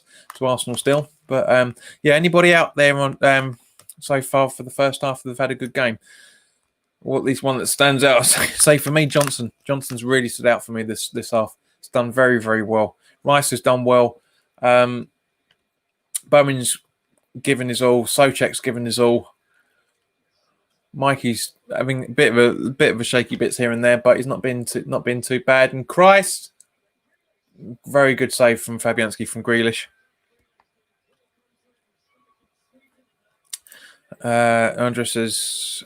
Arsenal still. But anybody out there on so far for the first half they've had a good game, or at least one that stands out. Say for me, Johnson. Johnson's really stood out for me this half. It's done very, very well. Rice has done well. Bowen's giving his all. Soucek's giving his all. Mikey's having a bit of a shaky bits here and there, but he's not been too bad. And Christ, very good save from Fabianski from Grealish. Andres says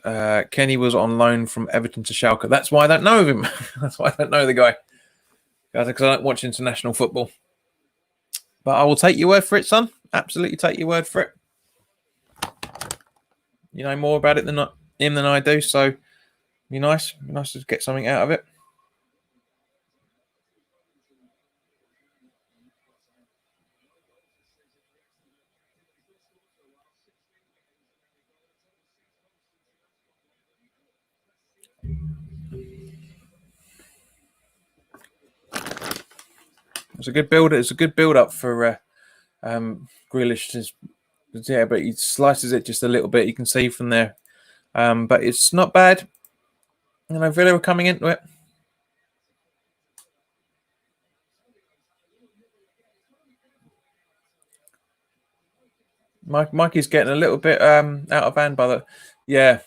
Kenny was on loan from Everton to Schalke. That's why I don't know of him. That's why I don't know the guy. Because I don't watch international football. But I will take your word for it, son. Absolutely take your word for it. You know more about it than him than I do, so be nice. Be nice to get something out of it. It's a good build. It's a good build up for Grealish. Yeah, but he slices it just a little bit. You can see from there, but it's not bad. You know, Villa are coming into it. Mikey's getting a little bit out of hand by the, yeah.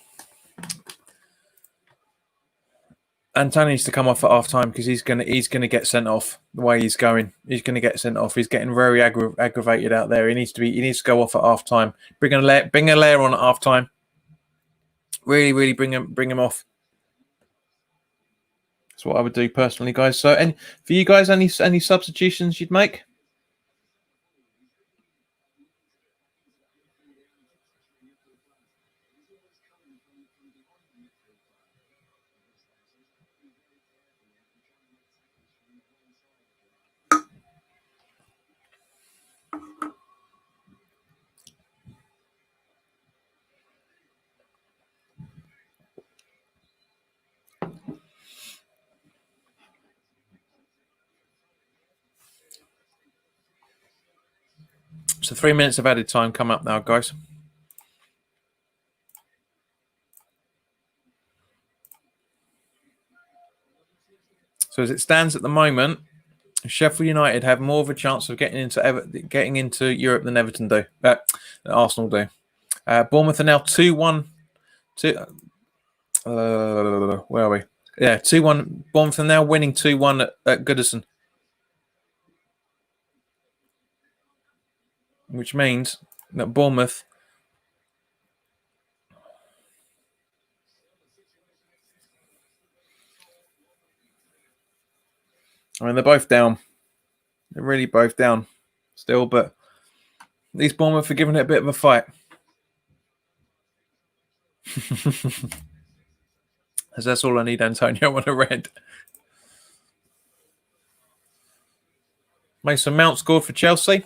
Antony needs to come off at half time because he's gonna get sent off the way he's going. He's gonna get sent off. He's getting very aggravated out there. He needs to go off at half time. Bring a layer on at half time. Really bring him off. That's what I would do personally, guys. So, and for you guys, any substitutions you'd make? So 3 minutes of added time come up now, guys. So as it stands at the moment, Sheffield United have more of a chance of getting into Europe than Everton do. Than Arsenal do. Bournemouth are now 2-1. Where are we? Yeah, 2-1. Bournemouth are now winning 2-1 at Goodison. Which means that Bournemouth I mean, they're both down. They're really both down still, but these Bournemouth are giving it a bit of a fight. As that's all I need, Antonio, on a red. Mason Mount scored for Chelsea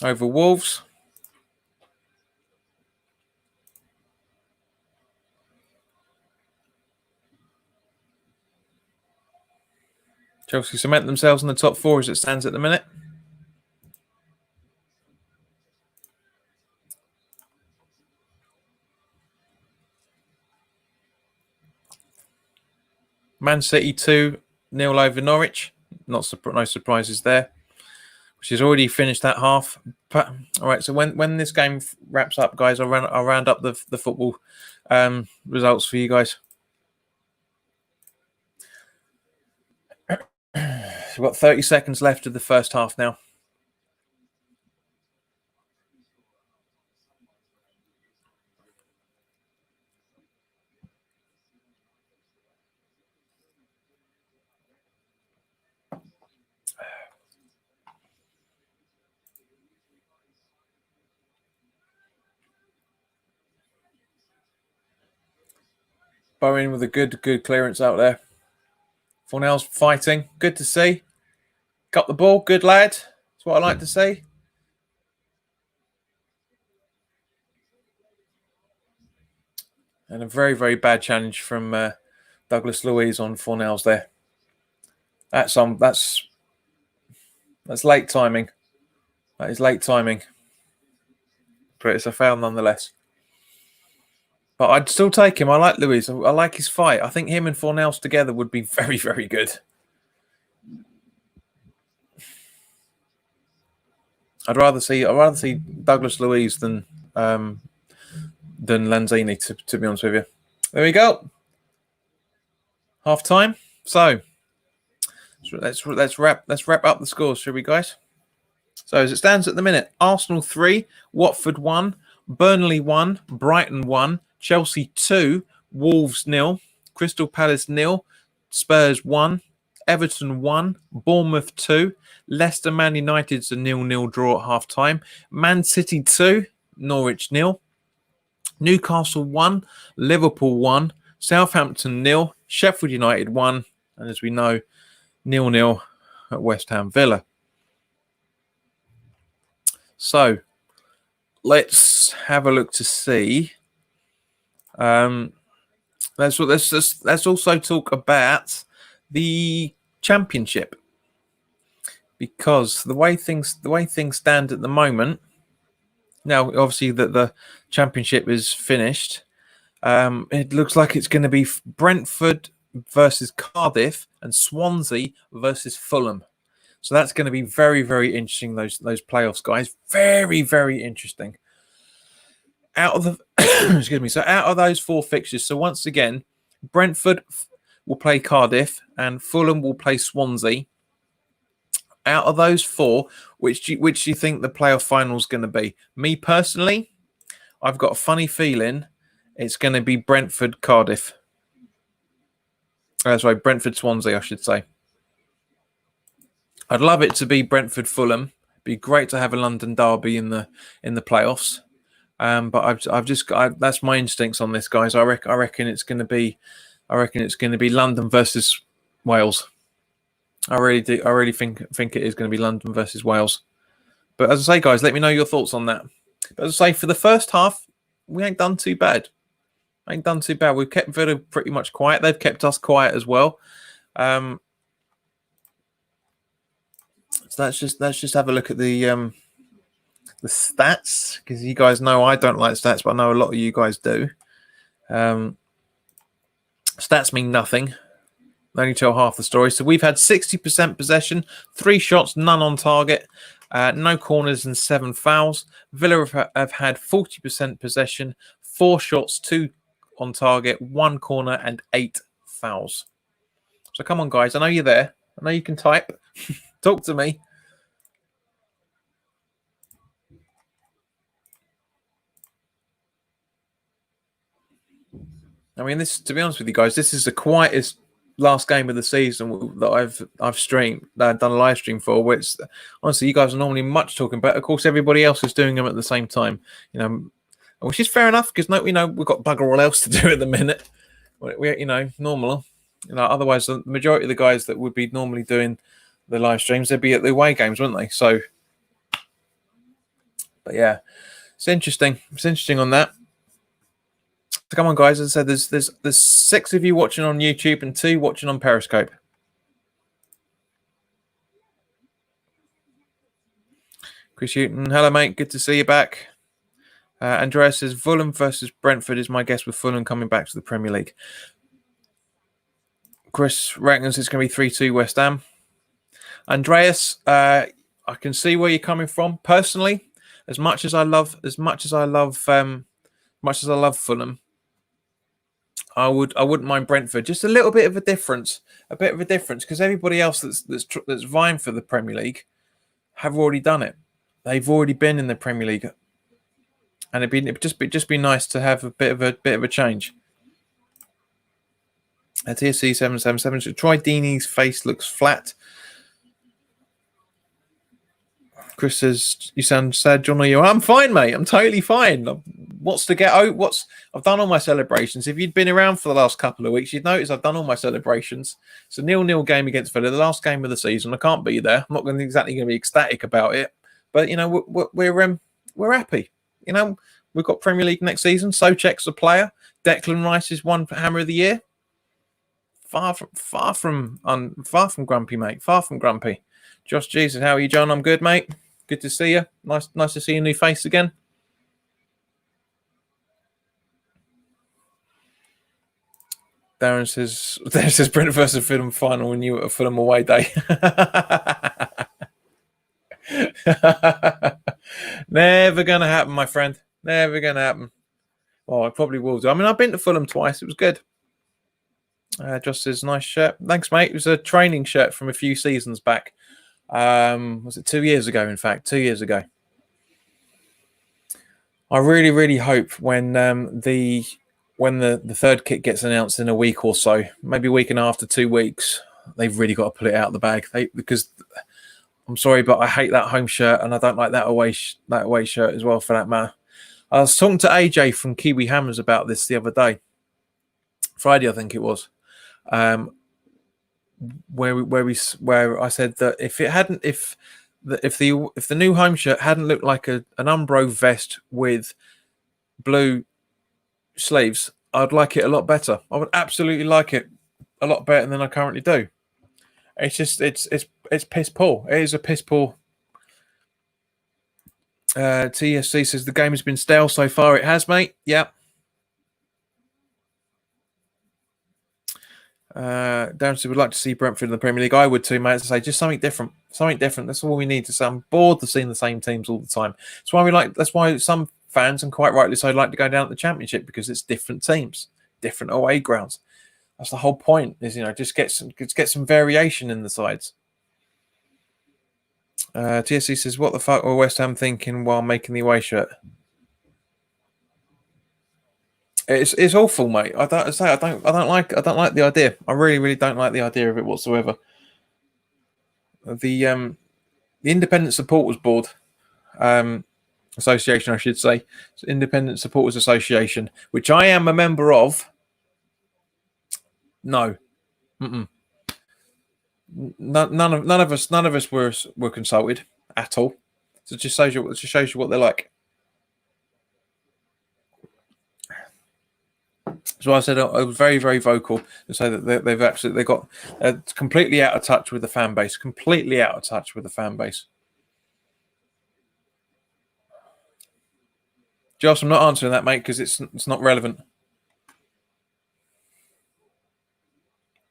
over Wolves. Chelsea cement themselves in the top four as it stands at the minute. Man City 2-0 over Norwich. No surprises there. Which has already finished that half. All right, so when this game wraps up, guys, I'll round up the football results for you guys. We've got 30 seconds left of the first half now. Bowen with a good clearance out there. Fornell's fighting. Good to see. Got the ball. Good lad. That's what I like to see. And a very bad challenge from Douglas Luiz on Fornell's there. That's late timing. That is late timing. But it's a foul nonetheless. But I'd still take him. I like Luiz. I like his fight. I think him and Fornells together would be very good. I'd rather see Douglas Luiz than Lanzini, to be honest with you. There we go. Half time. So let's wrap up the scores, shall we, guys? So as it stands at the minute, Arsenal 3, Watford 1, Burnley 1, Brighton 1, Chelsea 2, Wolves 0, Crystal Palace 0, Spurs 1, Everton 1, Bournemouth 2, Leicester Man United's a 0-0 draw at half time, Man City 2, Norwich 0, Newcastle 1, Liverpool 1, Southampton 0, Sheffield United 1, and as we know, 0-0 at West Ham Villa. So let's have a look to see. Let's also talk about the Championship, because the way things stand at the moment. Now, obviously, that the Championship is finished. It looks like it's going to be Brentford versus Cardiff and Swansea versus Fulham. So that's going to be very, very interesting, those playoffs, guys. Very, very interesting. Out of the excuse me. So out of those 4 fixtures, so once again, Brentford will play Cardiff and Fulham will play Swansea. Out of those 4, which do you think the playoff final is going to be? Me personally, I've got a funny feeling it's going to be Brentford Cardiff. Sorry, Brentford Swansea, I should say. I'd love it to be Brentford Fulham. It'd be great to have a London derby in the playoffs. But I've just got that's my instincts on this, guys. I reckon it's going to be London versus Wales. I really do. I really think it is going to be London versus Wales. But as I say, guys, let me know your thoughts on that. But as I say, for the first half, we ain't done too bad. We've kept Villa pretty much quiet. They've kept us quiet as well. So let's just have a look at the stats, because you guys know I don't like stats, but I know a lot of you guys do. Stats mean nothing. They only tell half the story. So we've had 60% possession, 3 shots, none on target, no corners and 7 fouls. Villa have had 40% possession, 4 shots, 2 on target, 1 corner and 8 fouls. So come on, guys. I know you're there. I know you can type. Talk to me. I mean, this, to be honest with you guys, this is the quietest last game of the season that I've streamed, done a live stream for. Which, honestly, you guys are normally much talking about. Of course, everybody else is doing them at the same time, which is fair enough, because we've got bugger all else to do at the minute. We normal. Otherwise, the majority of the guys that would be normally doing the live streams, they'd be at the away games, wouldn't they? So, but yeah, it's interesting. It's interesting on that. So come on, guys. As I said, there's 6 of you watching on YouTube and 2 watching on Periscope. Chris Houghton, hello, mate. Good to see you back. Andrea says Fulham versus Brentford is my guess, with Fulham coming back to the Premier League. Chris reckons it's going to be 3-2 West Ham. Andreas, I can see where you're coming from. Personally, as much as I love Fulham, I wouldn't mind Brentford. Just a little bit of a difference, because everybody else that's vying for the Premier League have already done it. They've already been in the Premier League, and it'd just be nice to have a bit of a change. At TSC 777, so Troy Deeney's face looks flat. Chris says, you sound sad, John. Are you? I'm fine, mate. I'm totally fine. I've done all my celebrations. If you'd been around for the last couple of weeks, you'd notice I've done all my celebrations. It's a 0-0 game against Villa, the last game of the season. I can't be there. I'm not exactly going to be ecstatic about it, but we're happy. We've got Premier League next season. Souček's a player. Declan Rice is one Hammer of the Year. Far from grumpy, mate. Far from grumpy. Josh Jesus, how are you, John? I'm good, mate. Good to see you. Nice to see a new face again. Darren says Brentford versus Fulham final when you were at a Fulham away day. Never going to happen, my friend. Never going to happen. Oh, I probably will do. I mean, I've been to Fulham twice. It was good. Just says, nice shirt. Thanks, mate. It was a training shirt from a few seasons back. Was it 2 years ago, in fact? 2 years ago. I really, really hope when the third kit gets announced in a week or so, maybe a week and a half to 2 weeks, they've really got to pull it out of the bag. Because I'm sorry, but I hate that home shirt, and I don't like that away shirt as well, for that matter. I was talking to AJ from Kiwi Hammers about this the other day, Friday, I think it was, where I said that if the new home shirt hadn't looked like an Umbro vest with blue sleeves, I'd like it a lot better. I would absolutely like it a lot better than I currently do. It's just it's piss poor. It is a piss poor. TSC says the game has been stale so far. It has, mate. Yeah. Darren said, would like to see Brentford in the Premier League. I would too, mate. As I say, just something different. Something different. That's all we need to say. I'm bored of seeing the same teams all the time. That's why some fans, and quite rightly so, like to go down to the Championship, because it's different teams, different away grounds. That's the whole point. Is just get some variation in the sides. TSC says, what the fuck were West Ham thinking while making the away shirt? It's awful, mate. I don't like the idea. I really, really don't like the idea of it whatsoever. The Independent Supporters Board Association, I should say, it's Independent Supporters Association, which I am a member of. No, none of us were consulted at all. So it just shows you what they're like. So I said I was very, very vocal to say that they got completely out of touch with the fan base. Completely out of touch with the fan base. Josh, I'm not answering that, mate, because it's not relevant.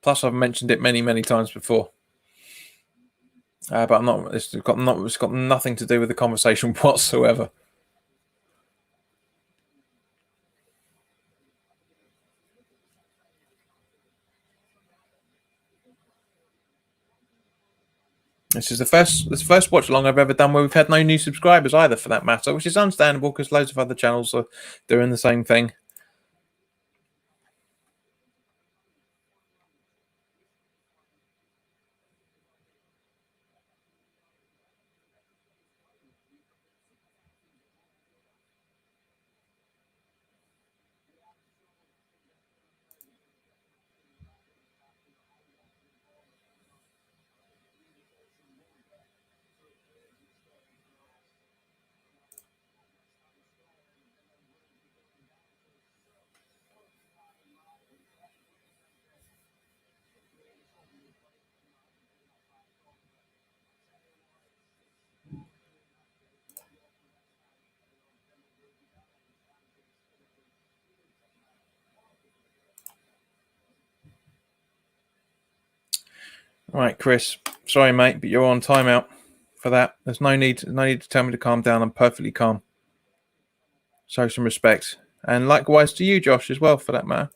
Plus, I've mentioned it many, many times before. But I'm not. It's got nothing to do with the conversation whatsoever. This is the first watch along I've ever done where we've had no new subscribers either, for that matter, which is understandable because loads of other channels are doing the same thing. Right, Chris. Sorry, mate, but you're on timeout for that. There's no need to tell me to calm down. I'm perfectly calm. Show some respect, and likewise to you, Josh, as well, for that matter.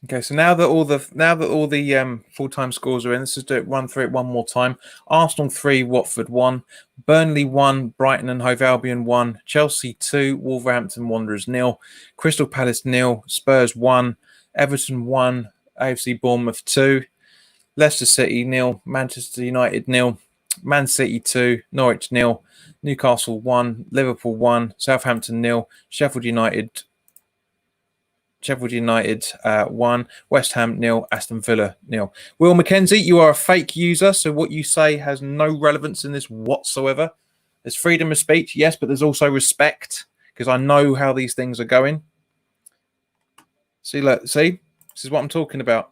Okay, so now that all the full-time scores are in, let's just run through it one more time. Arsenal 3, Watford 1, Burnley 1, Brighton and Hove Albion 1, Chelsea 2, Wolverhampton Wanderers 0, Crystal Palace 0, Spurs 1, Everton 1, AFC Bournemouth 2, Leicester City 0, Manchester United 0, Man City 2, Norwich 0, Newcastle 1, Liverpool 1, Southampton 0, Sheffield United 1, West Ham 0, Aston Villa 0. Will Mackenzie, you are a fake user, so what you say has no relevance in this whatsoever. There's freedom of speech, yes, but there's also respect, because I know how these things are going. See, look, see, this is what I'm talking about.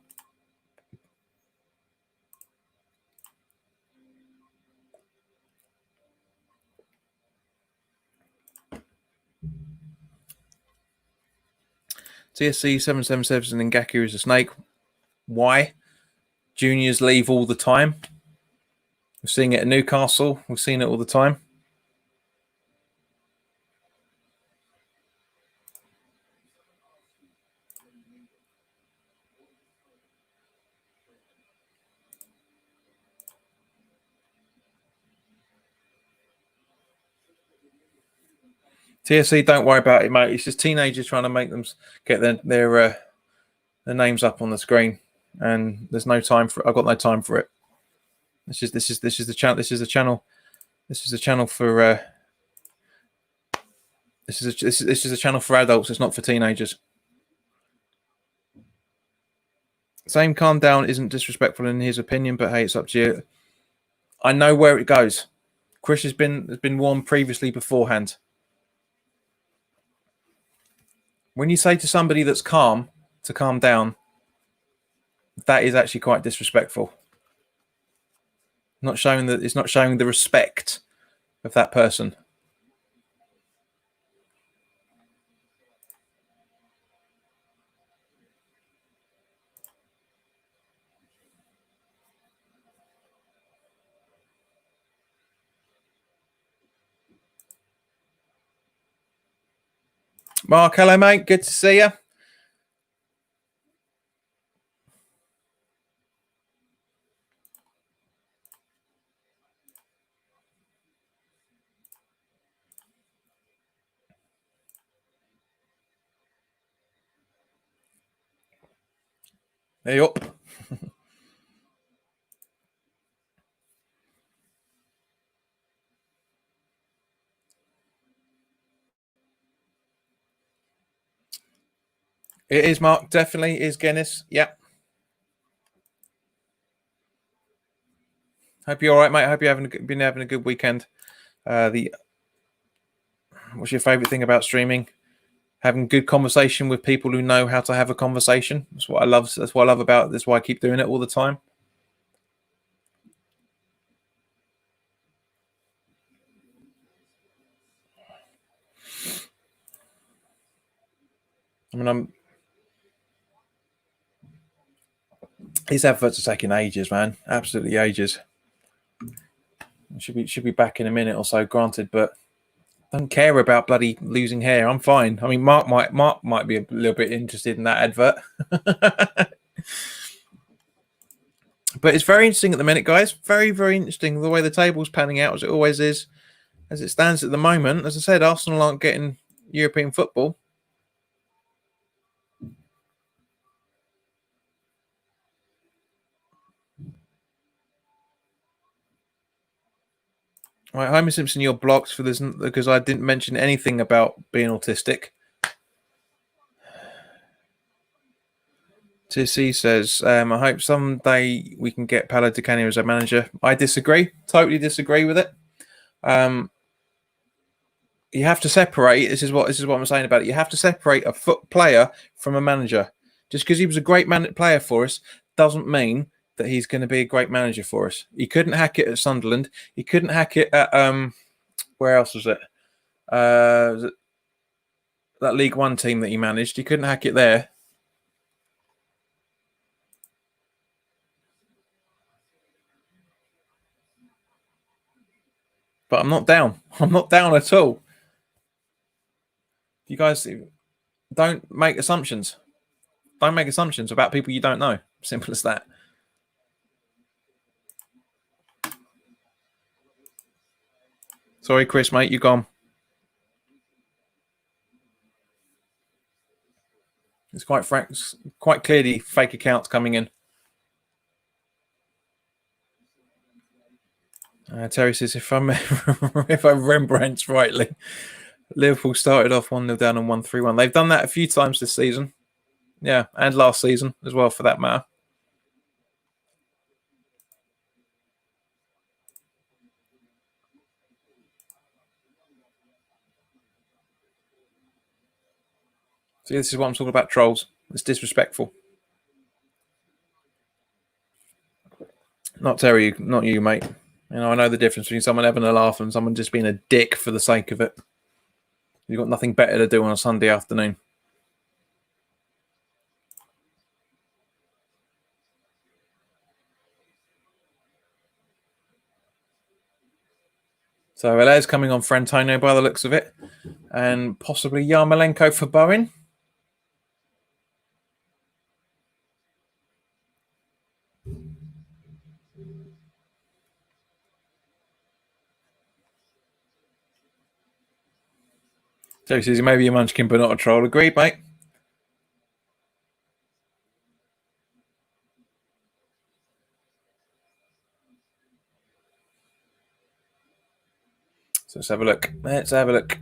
TSC 777 and Ngaku is a snake. Why? Juniors leave all the time. We're seeing it at Newcastle. We're seeing it all the time. TSC, don't worry about it, mate. It's just teenagers trying to make them get their names up on the screen, and there's no time for. I've got no time for it. This is the channel. This is the channel. This is a channel for. This is a channel for adults. It's not for teenagers. Saying calm down isn't disrespectful in his opinion, but hey, it's up to you. I know where it goes. Chris has been warned previously beforehand. When you say to somebody that's calm to calm down, that is actually quite disrespectful. Not showing that it's not showing the respect of that person. Mark, hello, mate. Good to see you. Hey up. It is, Mark. Definitely is Guinness. Yep. Hope you're all right, mate. Hope you're been having a good weekend. What's your favourite thing about streaming? Having good conversation with people who know how to have a conversation. That's what I love. That's what I love about it. That's why I keep doing it all the time. I mean, these adverts are taking ages, man. Absolutely ages. Should be back in a minute or so, granted, but I don't care about bloody losing hair. I'm fine. I mean, Mark might be a little bit interested in that advert. But it's very interesting at the minute, guys. Very, very interesting the way the table's panning out, as it always is. As it stands at the moment, as I said, Arsenal aren't getting European football. Right, Homer Simpson, you're blocked for this because I didn't mention anything about being autistic. Tissy says, I hope someday we can get Paolo Di Canio as a manager. I disagree. Totally disagree with it. You have to separate. This is what I'm saying about it. You have to separate a foot player from a manager. Just because he was a great player for us doesn't mean that he's going to be a great manager for us. He couldn't hack it at Sunderland. He couldn't hack it at where else was it? That League One team that he managed. He couldn't hack it there. But I'm not down. I'm not down at all. You guys don't make assumptions. Don't make assumptions about people you don't know. Simple as that. Sorry, Chris, mate, you're gone. It's quite clearly fake accounts coming in. Terry says, if I Rembrandt's rightly, Liverpool started off 1-0 down and 1-3-1. They've done that a few times this season. Yeah, and last season as well, for that matter. See, this is what I'm talking about, trolls. It's disrespectful. Not Terry, not you, mate. You know, I know the difference between someone having a laugh and someone just being a dick for the sake of it. You've got nothing better to do on a Sunday afternoon. So Hilaires coming on for Antonio by the looks of it. And possibly Yarmolenko for Bowen. So he says maybe a munchkin but not a troll. Agreed, mate. So let's have a look. Let's have a look.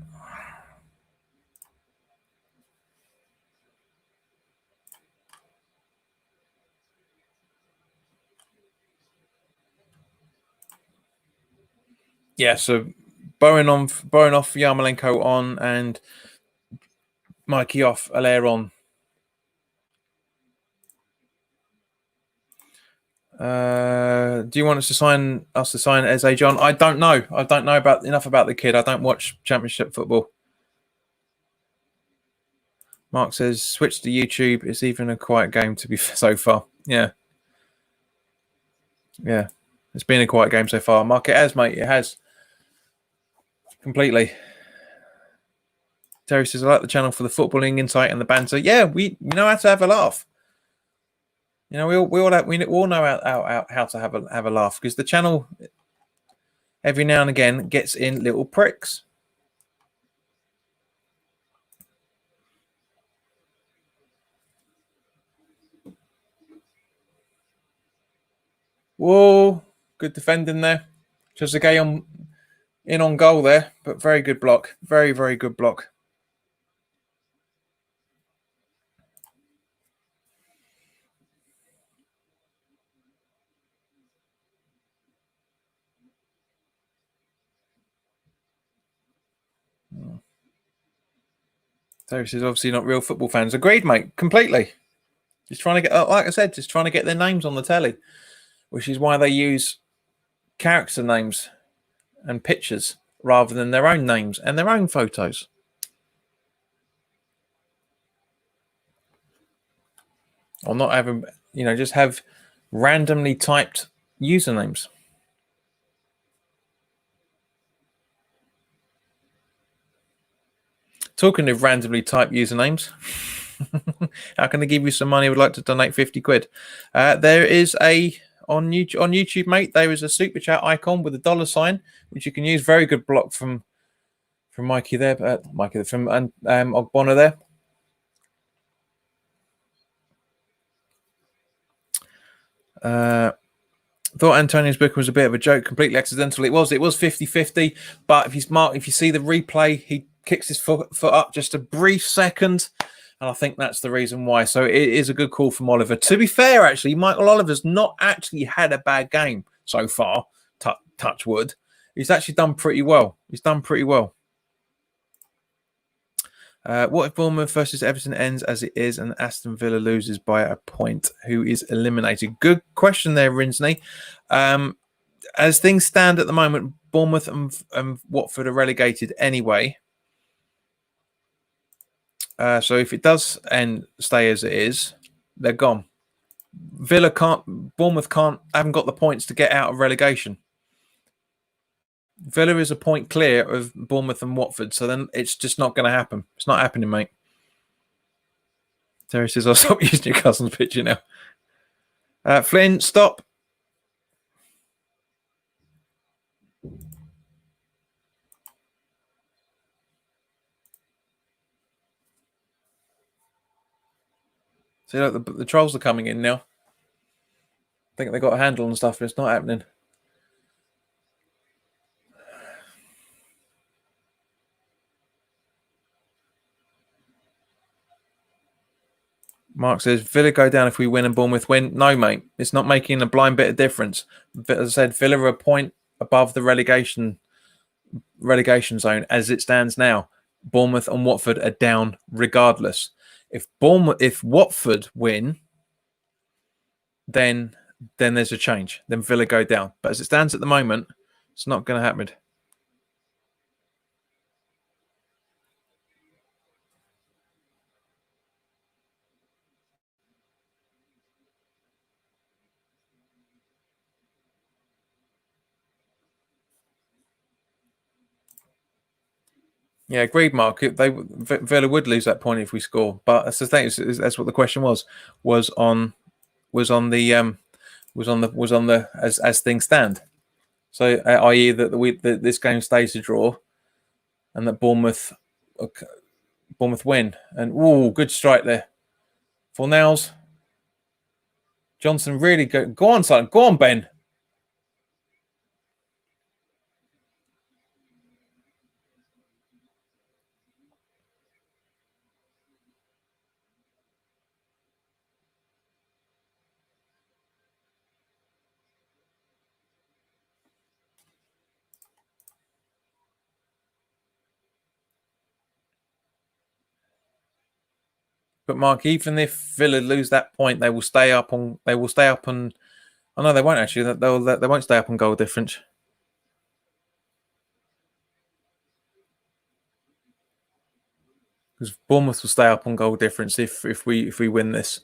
Yeah, so Bowen off, Yarmolenko on, and Mikey off, Hilaire on. Do you want us to sign Eze John? I don't know. I don't know enough about the kid. I don't watch Championship football. Mark says switch to YouTube. It's even a quiet game to be so far. Yeah. It's been a quiet game so far. Mark, it has, mate. It has completely. Terry says I like the channel for the footballing insight and the banter. Yeah, we know how to have a laugh. You know, we all know how to have a laugh, because the channel every now and again gets in little pricks. Whoa, good defending there. Trezeguet in on goal there, but very good block. Very, very good block. So this is obviously not real football fans. Agreed, mate. Completely. Just trying to get, like I said, just trying to get their names on the telly, which is why they use character names and pictures rather than their own names and their own photos. Or not having, just have randomly typed usernames. Talking of randomly typed usernames, how can they give you some money? I would like to donate 50 quid. There is on YouTube, mate, there is a super chat icon with a $sign, which you can use. Very good block from Mikey there, from Ogbonna there. Thought Antonio's book was a bit of a joke, completely accidental. It was 50-50, but if you see the replay, he kicks his foot up just a brief second, and I think that's the reason why. So it is a good call from Oliver. To be fair, actually, Michael Oliver's not actually had a bad game so far. Touch wood. He's actually done pretty well. What if Bournemouth versus Everton ends as it is and Aston Villa loses by a point? Who is eliminated? Good question there, Rinsney. As things stand at the moment, Bournemouth and Watford are relegated anyway. So if it does stay as it is, they're gone. Bournemouth haven't got the points to get out of relegation. Villa is a point clear of Bournemouth and Watford, so then it's just not going to happen. It's not happening, mate. Terry says, I'll stop using your cousin's picture now. Flynn, stop. See, look, the trolls are coming in now. I think they got a handle on stuff, but it's not happening. Mark says, Villa go down if we win and Bournemouth win. No, mate. It's not making a blind bit of difference. As I said, Villa are a point above the relegation zone as it stands now. Bournemouth and Watford are down regardless. If Watford win, then there's a change. Then Villa go down. But as it stands at the moment, it's not going to happen. Yeah, agreed, Mark. Villa would lose that point if we score. But that's the thing. That's what the question was. Was on the as things stand. So, i.e., that this game stays a draw, and that Bournemouth win. And good strike there. Fornals. Johnson really go on, son. Go on, Ben. But Mark, even if Villa lose that point, they will stay up on. They will stay up on. Oh no, they won't actually. They won't stay up on goal difference. Because Bournemouth will stay up on goal difference if we win this.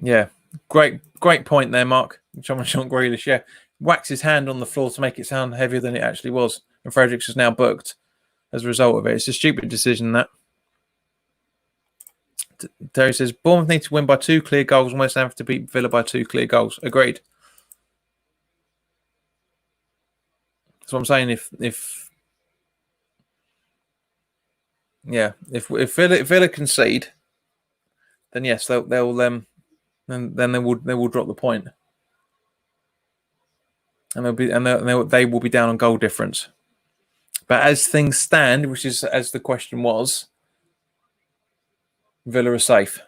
Yeah, great point there, Mark. Sean Grealish, yeah, whacks his hand on the floor to make it sound heavier than it actually was, and Fredericks is now booked as a result of it. It's a stupid decision that. Terry says Bournemouth need to win by 2 clear goals, and West Ham have to beat Villa by 2 clear goals. Agreed. That's what I'm saying. If Villa concede, then yes, they'll then they will drop the point, and they will be down on goal difference. But as things stand, which is as the question was, Villa are safe.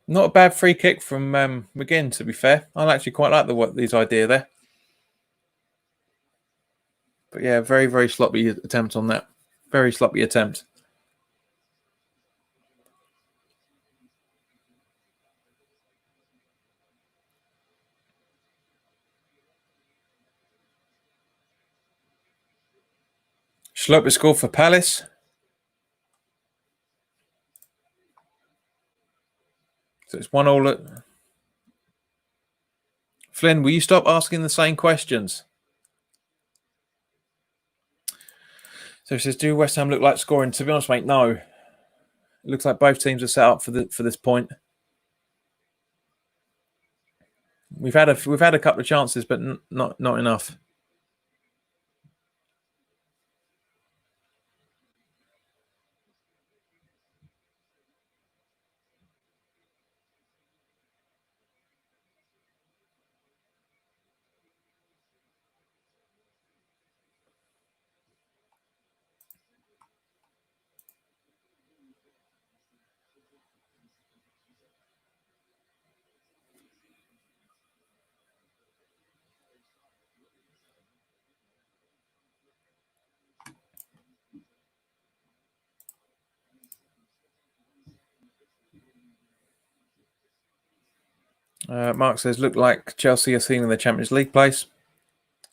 Not a bad free kick from McGinn, to be fair. I actually quite like his idea there. But yeah, very, very sloppy attempt on that. Very sloppy attempt. Schloper scored for Palace. So it's 1-1. Flynn, will you stop asking the same questions? So he says, do West Ham look like scoring? To be honest, mate, no. It looks like both teams are set up for this point. We've had a couple of chances, but not enough. Mark says, look like Chelsea are seeing the Champions League place.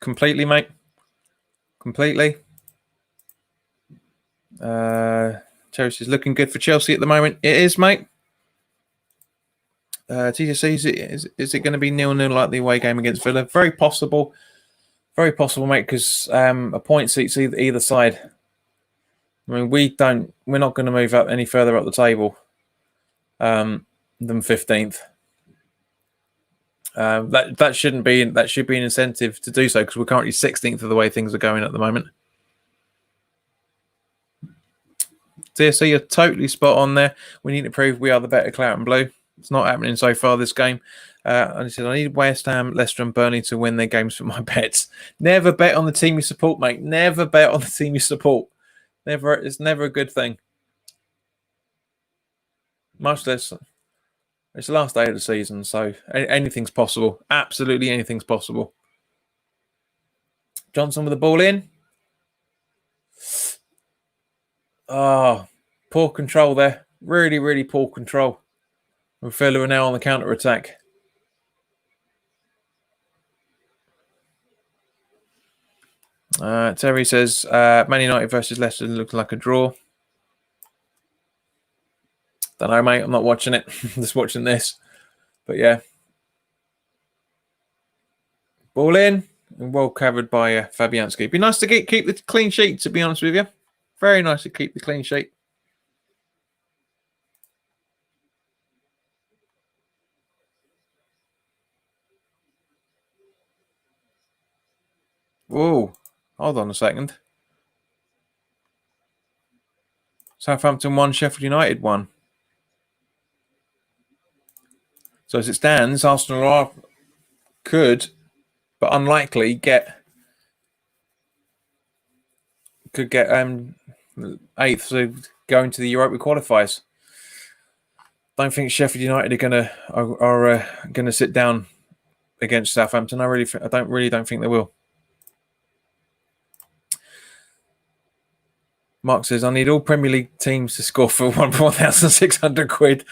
Completely, mate. Completely. Chelsea's looking good for Chelsea at the moment. It is, mate. TJC, is it going to be 0-0 like the away game against Villa? Very possible. Very possible, mate, because a point seats either side. I mean, we're not going to move up any further up the table than 15th. That should be an incentive to do so because we're currently 16th of the way things are going at the moment. So you're totally spot on there. We need to prove we are the better claret and blue. It's not happening so far this game. And he said, I need West Ham, Leicester and Burnley to win their games for my bets. Never bet on the team you support, mate. Never bet on the team you support. It's never a good thing. Much less. It's the last day of the season, so anything's possible. Absolutely anything's possible. Johnson with the ball in. Oh, poor control there. Really, really poor control. And Vila are now on the counter attack. Terry says Man United versus Leicester looking like a draw. Don't know, mate. I'm not watching it. Just watching this. But yeah. Ball in. And well covered by Fabianski. It'd be nice to keep the clean sheet, to be honest with you. Very nice to keep the clean sheet. Whoa. Hold on a second. Southampton 1, Sheffield United 1. So as it stands, Arsenal could, but unlikely, could get 8th, so going to the Europa qualifiers. Don't think Sheffield United are gonna sit down against Southampton. I don't think they will. Mark says, I need all Premier League teams to score for 1,600 quid.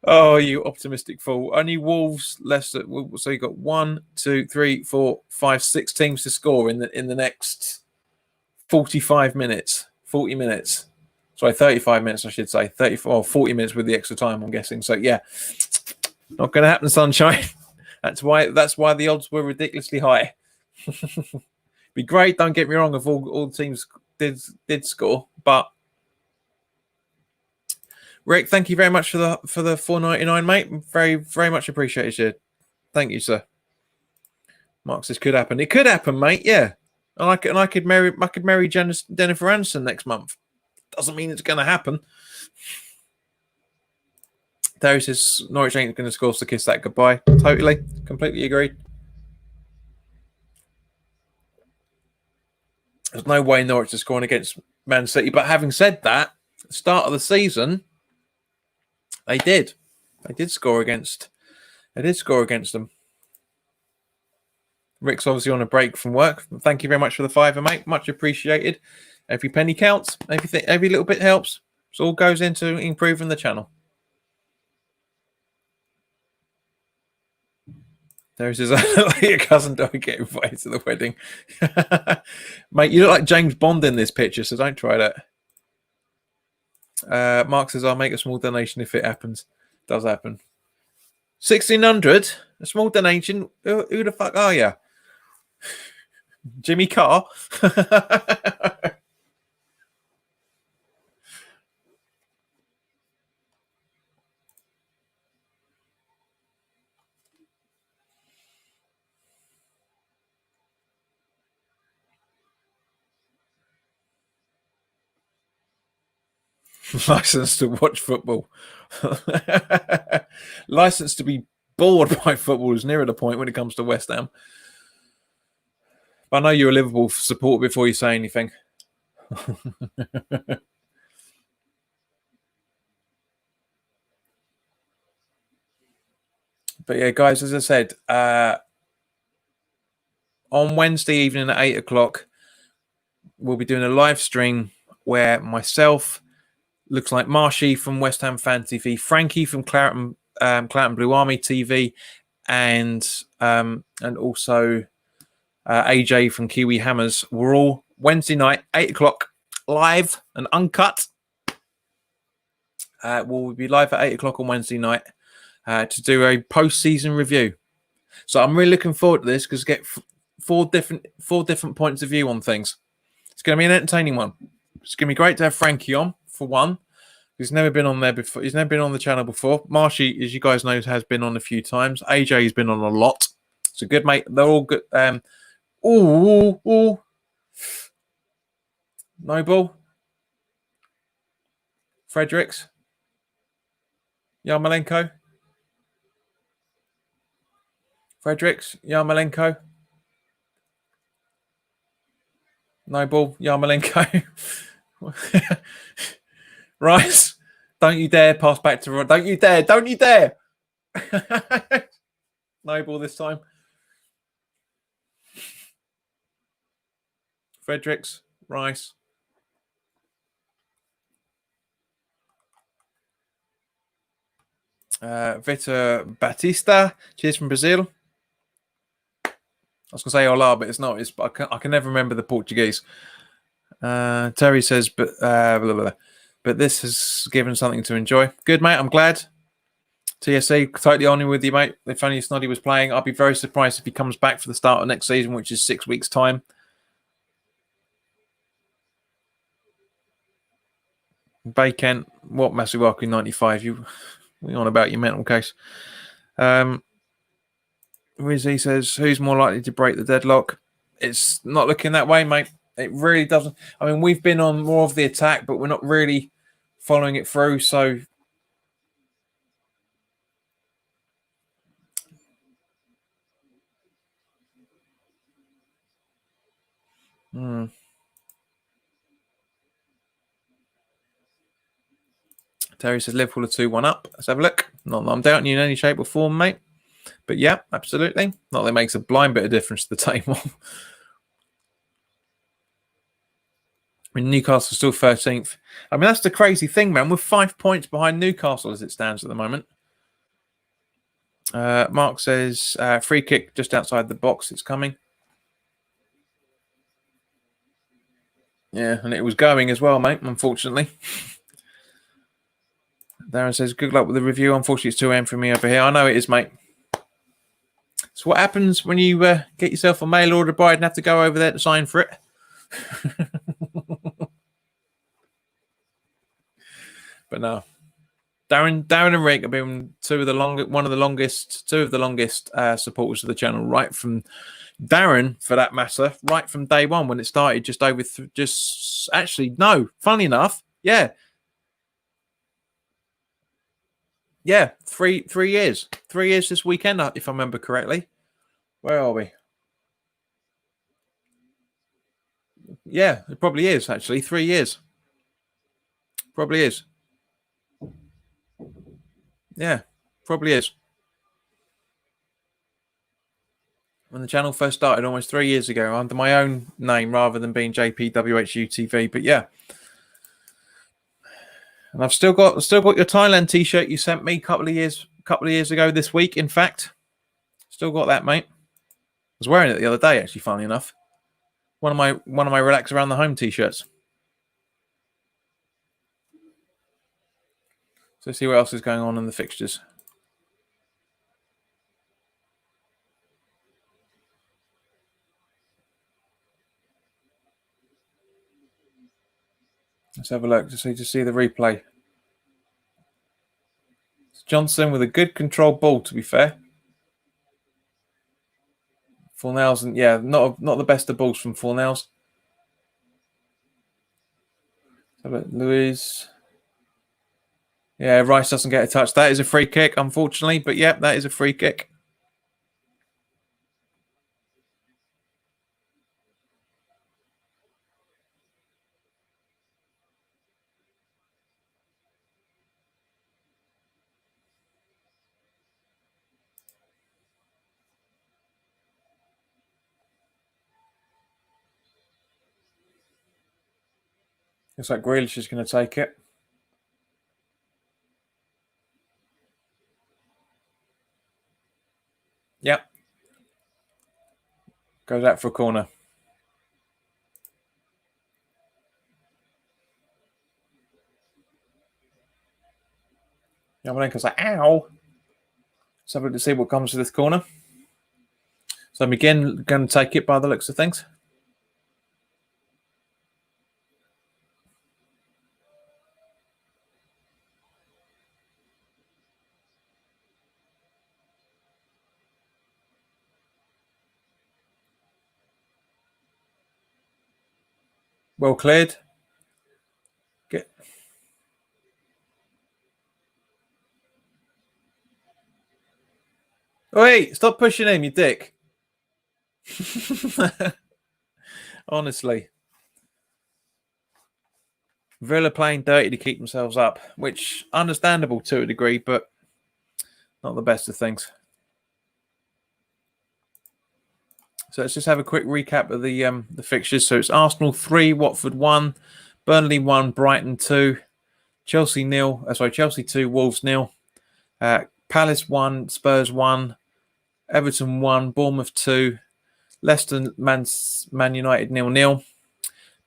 Oh, you optimistic fool. Only Wolves, Leicester. So you got 1, 2, 3, 4, 5, 6 teams to score in the next 45 minutes. 40 minutes. Sorry, 35 minutes, I should say. 40 minutes with the extra time, I'm guessing. So yeah. Not gonna happen, sunshine. That's why the odds were ridiculously high. Be great, don't get me wrong, if all teams did score, but Rick, thank you very much for the $4.99, mate. Very, very much appreciated, sir. Thank you, sir. Mark says could happen. It could happen, mate. Yeah, and I could marry Jennifer Aniston next month. Doesn't mean it's going to happen. Terry says Norwich ain't going to score, so kiss that goodbye. Totally, completely agreed. There's no way Norwich are scoring against Man City. But having said that, at the start of the season, they did. They did score against them. Rick's obviously on a break from work. Thank you very much for the $5, mate. Much appreciated. Every penny counts. Every little bit helps. It all goes into improving the channel. There's your cousin don't get invited to the wedding. Mate, you look like James Bond in this picture, so don't try that. Mark says, I'll make a small donation if it happens. It does happen. 1,600? A small donation? Who the fuck are you? Jimmy Carr? License to watch football. License to be bored by football is nearer the point when it comes to West Ham. But I know you're a Liverpool supporter before you say anything. But yeah, guys, as I said, on Wednesday evening at 8 o'clock, we'll be doing a live stream where myself, looks like Marshy from West Ham Fan TV, Frankie from Clareton Blue Army TV, and also AJ from Kiwi Hammers. We're all Wednesday night, 8 o'clock, live and uncut. We'll be live at 8 o'clock on Wednesday night to do a post-season review. So I'm really looking forward to this because get four different points of view on things. It's going to be an entertaining one. It's going to be great to have Frankie on, for one. He's never been on there before. He's never been on the channel before. Marshy, as you guys know, has been on a few times. AJ's been on a lot. It's a good mate. They're all good. Noble. Fredericks. Yarmolenko. Fredericks. Yarmolenko. Noble. Yarmolenko. Rice. Don't you dare pass back to Ron. Don't you dare. Don't you dare. No ball this time. Fredericks, Rice. Vitor Batista. Cheers from Brazil. I was going to say Olá, but it's not. I can never remember the Portuguese. Terry says, but blah, blah, blah. But this has given something to enjoy. Good, mate. I'm glad. TSC, totally on with you, mate. If only Snoddy was playing, I'd be very surprised if he comes back for the start of next season, which is 6 weeks' time. Bay Kent, what massive work in 95? You on about your mental case. Rizzy says, who's more likely to break the deadlock? It's not looking that way, mate. It really doesn't. I mean, we've been on more of the attack, but we're not really following it through. So, Terry says Liverpool are 2-1 up. Let's have a look. Not that I'm doubting you in any shape or form, mate. But yeah, absolutely. Not that it makes a blind bit of difference to the table. I mean, Newcastle's still 13th. I mean, that's the crazy thing, man. We're 5 points behind Newcastle as it stands at the moment. Mark says free kick just outside the box. It's coming. Yeah, and it was going as well, mate, unfortunately. Darren says, good luck with the review. Unfortunately, it's 2 a.m. for me over here. I know it is, mate. So what happens when you get yourself a mail order bride and have to go over there to sign for it? But no. Darren and Rick have been two of the longest supporters of the channel, right from Darren, for that matter, right from day one when it started. Funny enough, yeah, 3 years, 3 years this weekend, if I remember correctly. Where are we? Yeah, it probably is actually 3 years. Probably is. Yeah, probably is. When the channel first started almost 3 years ago under my own name rather than being JPWHU TV. But yeah. And I've still got your Thailand t-shirt you sent me a couple of years ago this week, in fact. Still got that, mate. I was wearing it the other day, actually, funnily enough. One of my relax around the home t-shirts. So let's see what else is going on in the fixtures. Let's have a look to see the replay. It's Johnson with a good controlled ball, to be fair. Fornals, and yeah, not the best of balls from Fornals. Louise. Yeah, Rice doesn't get a touch. That is a free kick, unfortunately. But yeah, that is a free kick. Looks like Grealish is going to take it. Yep. Goes out for a corner. Yamalenko's like, ow. Let's have a look to see what comes to this corner. So again, going to take it by the looks of things. Well cleared. Get. Wait, stop pushing him, you dick. Honestly. Villa playing dirty to keep themselves up, which understandable to a degree, but not the best of things. So let's just have a quick recap of the fixtures. So it's Arsenal 3, Watford 1, Burnley 1, Brighton 2, Chelsea 2, Wolves 0, Palace 1, Spurs 1, Everton 1, Bournemouth 2, Leicester Man United 0-0,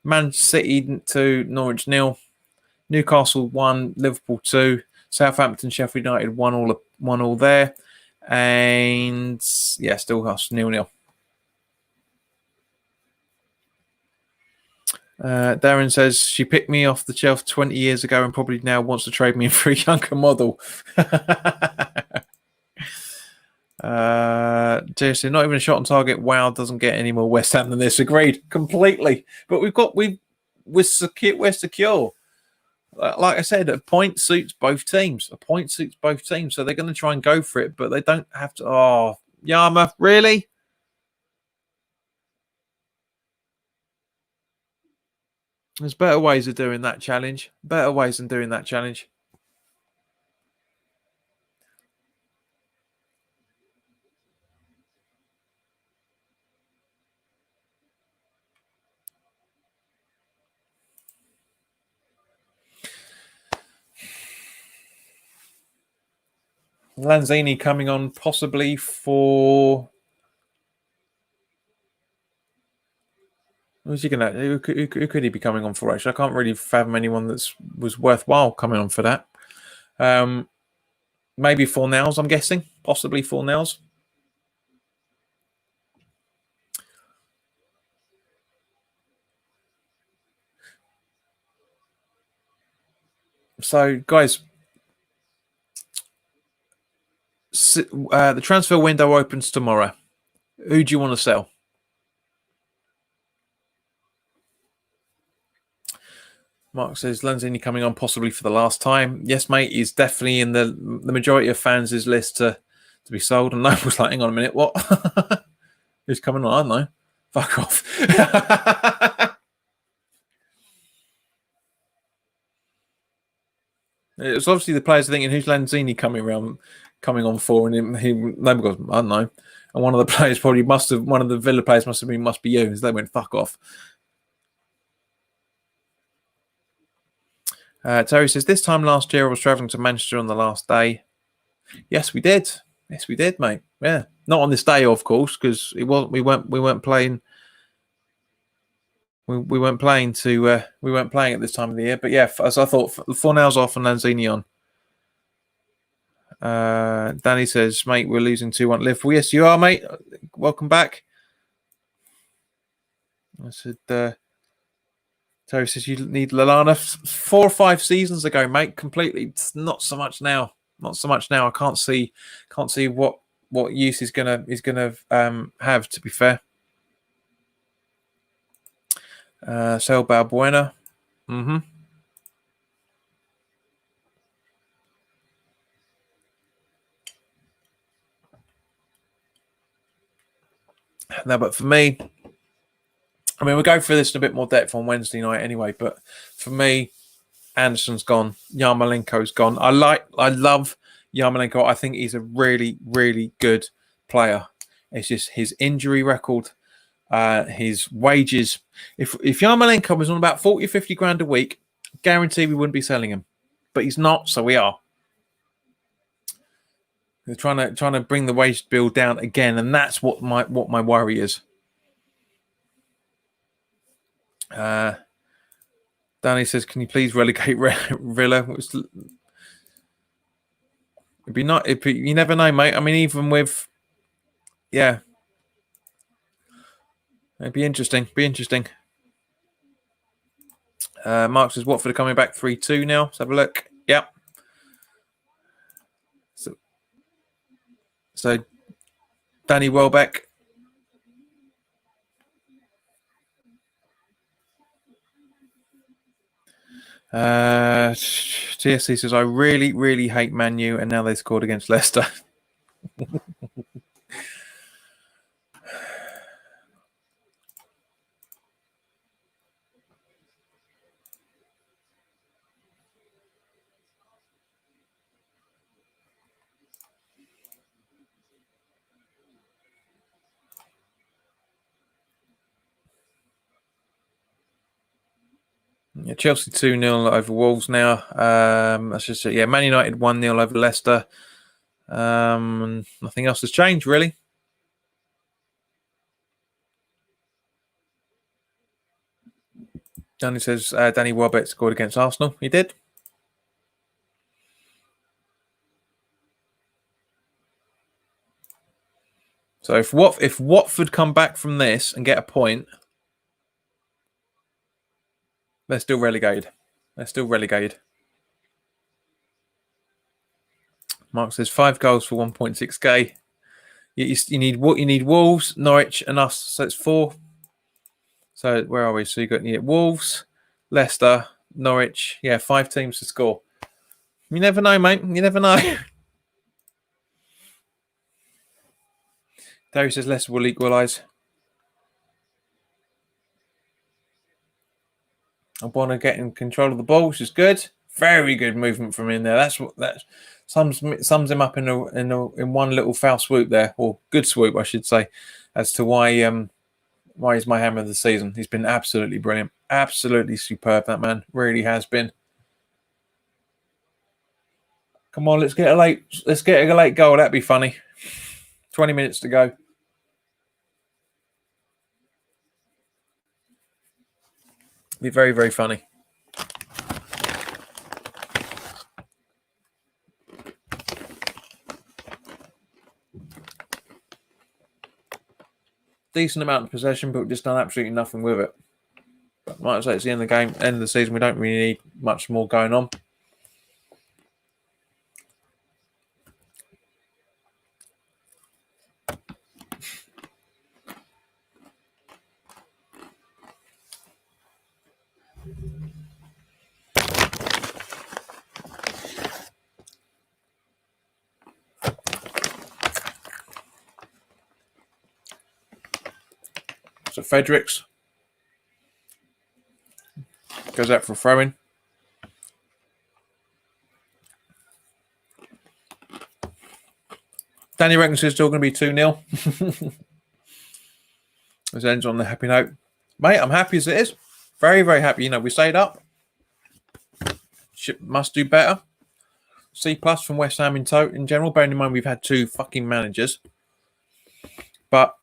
Man City 2, Norwich 0, Newcastle 1, Liverpool 2, Southampton, Sheffield United 1-1 there, and yeah, still us 0-0. Darren says she picked me off the shelf 20 years ago and probably now wants to trade me in for a younger model. Seriously, not even a shot on target. Wow, doesn't get any more West Ham than this. Agreed completely. But we're secure. Like I said, a point suits both teams. So they're going to try and go for it, but they don't have to. Oh, Yarmouth, really? There's better ways of doing that challenge. Better ways than doing that challenge. Lanzini coming on possibly for. Who's he gonna? Who could he be coming on for? Actually, I can't really fathom anyone that's was worthwhile coming on for that. Maybe Fornals, I'm guessing. Possibly Fornals. So, guys, the transfer window opens tomorrow. Who do you want to sell? Mark says Lanzini coming on possibly for the last time. Yes, mate, he's definitely in the majority of fans' list to be sold. And Noble's like, hang on a minute, what? Who's coming on? I don't know. Fuck off. It's obviously the players are thinking, who's Lanzini coming on for? And Noble goes, I don't know. And one of the players one of the Villa players must be you. So they went, fuck off. Terry says, this time last year I was travelling to Manchester on the last day. Yes, we did. Yes, we did, mate. Yeah, not on this day, of course, because we weren't playing. We weren't playing at this time of the year. But yeah, as I thought, Fornals off and Lanzini on. Danny says, mate, we're losing 2-1 Liverpool. Yes, you are, mate. Welcome back. I said, Terry says you need Lallana 4 or 5 seasons ago, mate. Completely. It's not so much now. I can't see what use he's gonna have. To be fair, sell Balbuena. Mm-hmm. No, but for me, I mean, we'll go through this in a bit more depth on Wednesday night anyway. But for me, Anderson's gone. Yarmolenko's gone. I love Yarmolenko. I think he's a really, really good player. It's just his injury record, his wages. If Yarmolenko was on about 40, 50 grand a week, guarantee we wouldn't be selling him. But he's not, so we are. They're trying to bring the wage bill down again, and that's what my worry is. Danny says, "Can you please relegate Villa?" It'd be not. You never know, mate. I mean, even with, yeah, it'd be interesting. Mark says, Watford are coming back 3-2 now. Let's have a look. Yep. So Danny Welbeck. TSC says, I really, really hate Man U, and now they scored against Leicester. Yeah, Chelsea 2-0 over Wolves now. That's just it. Yeah, Man United 1-0 over Leicester. Nothing else has changed, really. Danny says Danny Welbeck scored against Arsenal. He did. So if Watford come back from this and get a point, they're still relegated. Mark says 5 goals for 1.6k. You need Wolves, Norwich, and us. So it's 4. So where are we? So you got Wolves, Leicester, Norwich. Yeah, 5 teams to score. You never know, mate. You never know. Darius says Leicester will equalise. Obama getting control of the ball, which is good. Very good movement from in there. That sums him up in one little foul swoop there, or good swoop, I should say, as to why he's my hammer of the season. He's been absolutely brilliant, absolutely superb. That man really has been. Come on, let's get a late goal. That'd be funny. 20 minutes to go. Be very, very funny. Decent amount of possession, but just done absolutely nothing with it. But might say it's the end of the game, end of the season. We don't really need much more going on. So Fredericks goes out for a throw-in. Danny reckons it's still going to be 2-0. This ends on the happy note. Mate, I'm happy as it is. Very, very happy. We stayed up. Must do better. C+ from West Ham in general. Bearing in mind we've had 2 fucking managers. But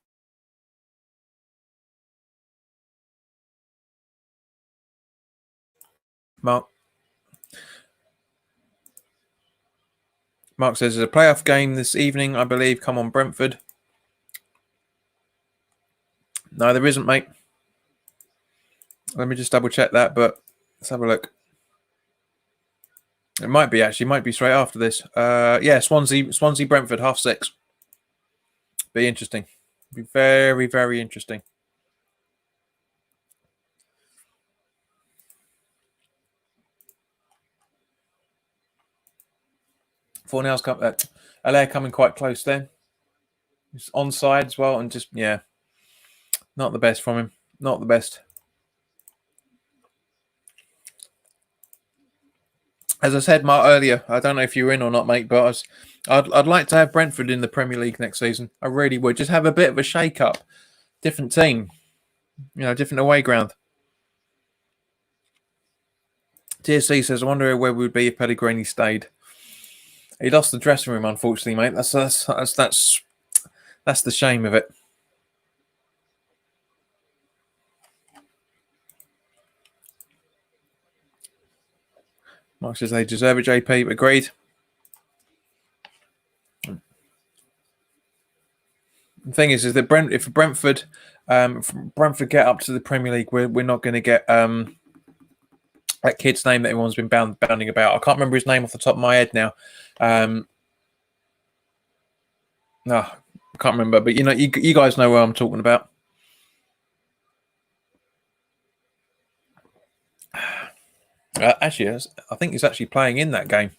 Mark says there's a playoff game this evening, I believe. Come on, Brentford. No, there isn't, mate. Let me just double check that, but let's have a look. It might be actually. Might be straight after this. Yeah, Swansea, Brentford, 6:30. Be interesting. Be very, very interesting. Fornell's LA coming quite close then. He's onside as well, and just not the best from him. Not the best. As I said, Mark, earlier, I don't know if you're in or not, mate, but I'd like to have Brentford in the Premier League next season. I really would. Just have a bit of a shake-up. Different team. Different away ground. TSC says, I wonder where we would be if Pellegrini stayed. He lost the dressing room, unfortunately, mate. That's the shame of it. Mark says they deserve it, JP. Agreed. The thing is that if Brentford get up to the Premier League, we're not going to get that kid's name that everyone's been bounding about. I can't remember his name off the top of my head now. No, I can't remember. But you guys know what I'm talking about. Actually, I think he's actually playing in that game.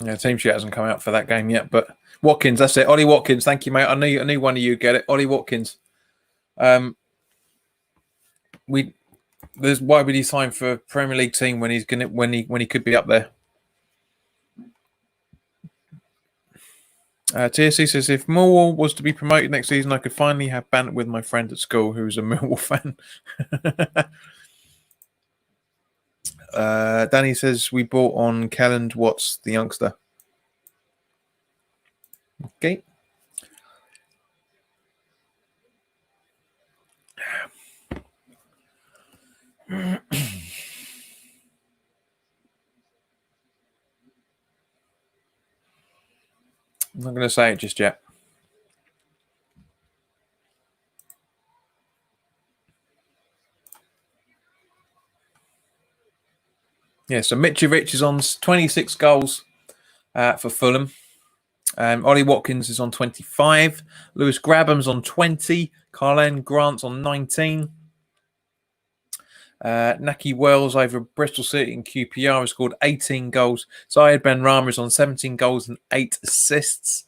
Yeah, team sheet hasn't come out for that game yet, but Watkins, that's it. Ollie Watkins, thank you, mate. I knew one of you get it. Ollie Watkins. Why would he sign for a Premier League team when he could be up there? TSC says, if Millwall was to be promoted next season, I could finally have banter with my friend at school who's a Millwall fan. Danny says, we bought on Kelland Watts, the youngster. Okay. I'm not going to say it just yet. Yeah, so Mitrovic is on 26 goals for Fulham. Ollie Watkins is on 25. Lewis Grabham's on 20. Carlen Grant's on 19. Naki Wells over Bristol City and QPR has scored 18 goals. Zayed Ben Rama is on 17 goals and 8 assists.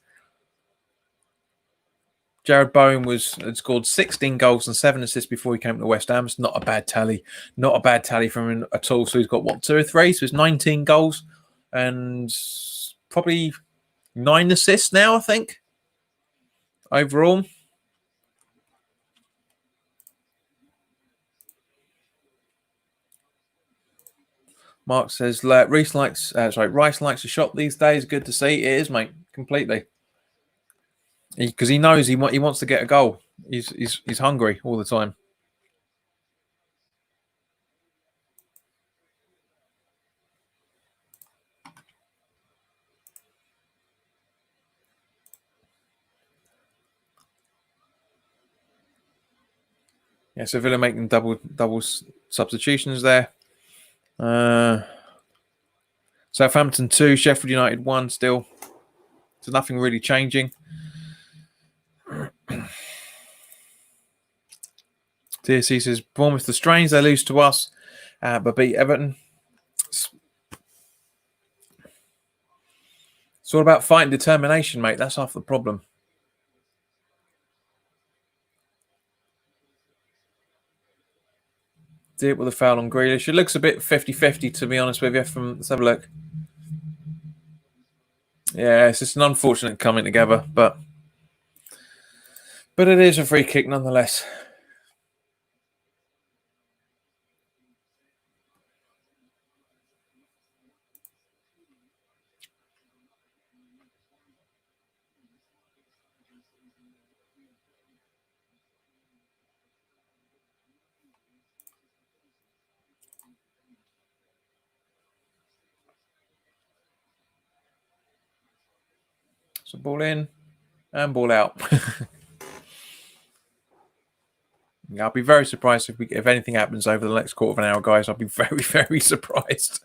Jared Bowen had scored 16 goals and 7 assists before he came to West Ham. It's not a bad tally. Not a bad tally from him at all. So he's got, 2 or 3? So it's 19 goals and probably 9 assists now, I think, overall. Mark says, Rice likes a shot these days. Good to see. It is, mate, completely. Because he knows he wants to get a goal. He's hungry all the time. Yeah, so Villa making double substitutions there. Southampton 2, Sheffield United 1 still. So nothing really changing. TSC says, Bournemouth the Strange, they lose to us, but beat Everton. It's all about fight and determination, mate. That's half the problem. Did it with a foul on Grealish. It looks a bit 50-50, to be honest with you. Let's have a look. Yeah, it's just an unfortunate coming together, but it is a free kick nonetheless. So ball in and ball out. I'll be very surprised if anything happens over the next quarter of an hour, guys. I'll be very, very surprised.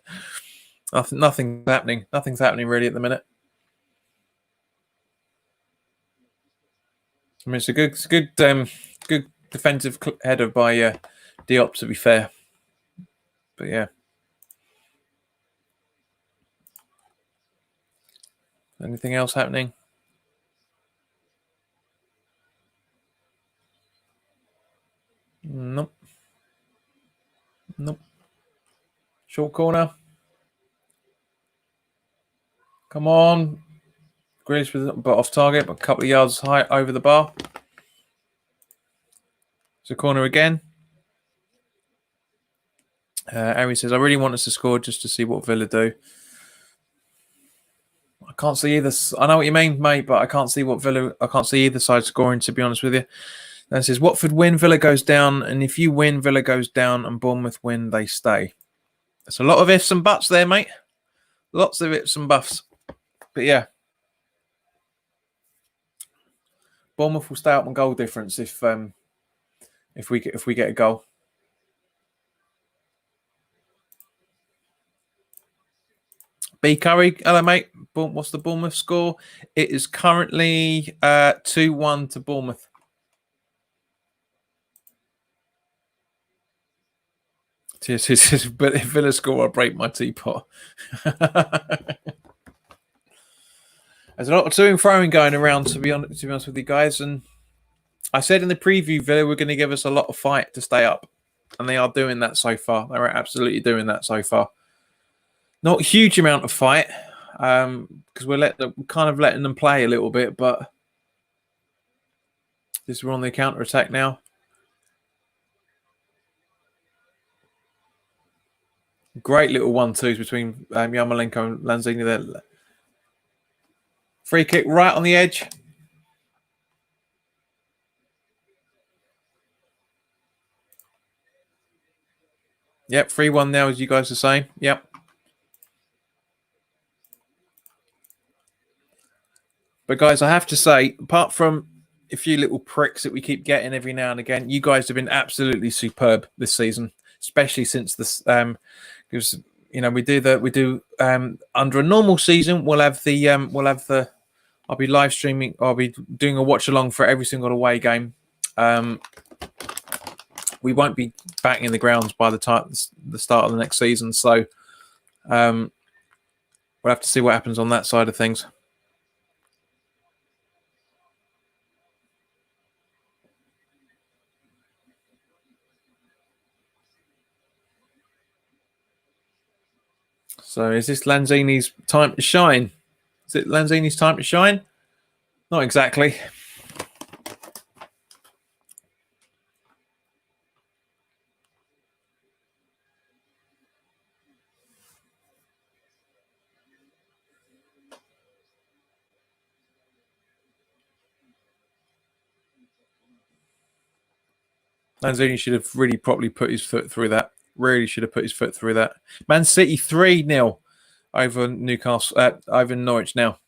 Nothing's happening. Nothing's happening really at the minute. I mean, it's a good defensive header by Diop, to be fair. But yeah. Anything else happening? Nope. Short corner. Come on. Grealish was off target, but a couple of yards high over the bar. It's a corner again. Ari says, I really want us to score just to see what Villa do. I can't see either. I know what you mean, mate, but I can't see either side scoring, to be honest with you. And it says, Watford win, Villa goes down, and if you win, Villa goes down, and Bournemouth win, they stay. There's a lot of ifs and buts there, mate. Lots of ifs and buffs. But yeah. Bournemouth will stay up on goal difference if we get a goal. B Curry, hello mate. What's the Bournemouth score? It is currently 2-1 to Bournemouth. But if Villa score, I'll break my teapot. There's a lot of to and froing going around, to be honest with you guys. And I said in the preview, Villa were going to give us a lot of fight to stay up, and they are doing that so far. They're absolutely doing that so far. Not a huge amount of fight, because we're kind of letting them play a little bit, but we're on the counter attack now. Great little 1-2s between Yarmolenko and Lanzini there. Free kick right on the edge. Yep, 3-1 now, as you guys are saying. Yep. But guys, I have to say, apart from a few little pricks that we keep getting every now and again, you guys have been absolutely superb this season, especially since this. Because we do under a normal season, we'll have the I'll be live streaming. I'll be doing a watch along for every single away game. We won't be back in the grounds by the start of the next season, so we'll have to see what happens on that side of things. So is this Lanzini's time to shine? Is it Lanzini's time to shine? Not exactly. Lanzini should have really properly put his foot through that. Really should have put his foot through that. Man City 3-0 over Newcastle, over Norwich now.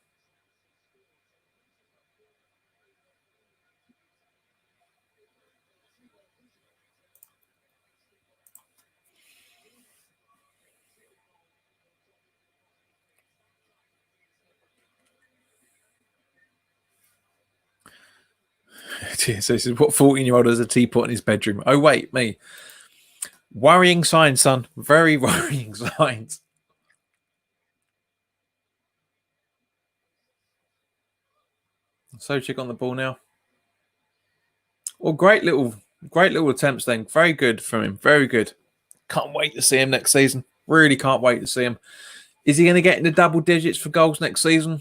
So this is what 14-year-old has a teapot in his bedroom. Oh, wait, me. Worrying signs, son. Very worrying signs. Sojcik on the ball now. Well, great little attempts then. Very good from him. Very good. Can't wait to see him next season. Really can't wait to see him. Is he going to get into double digits for goals next season?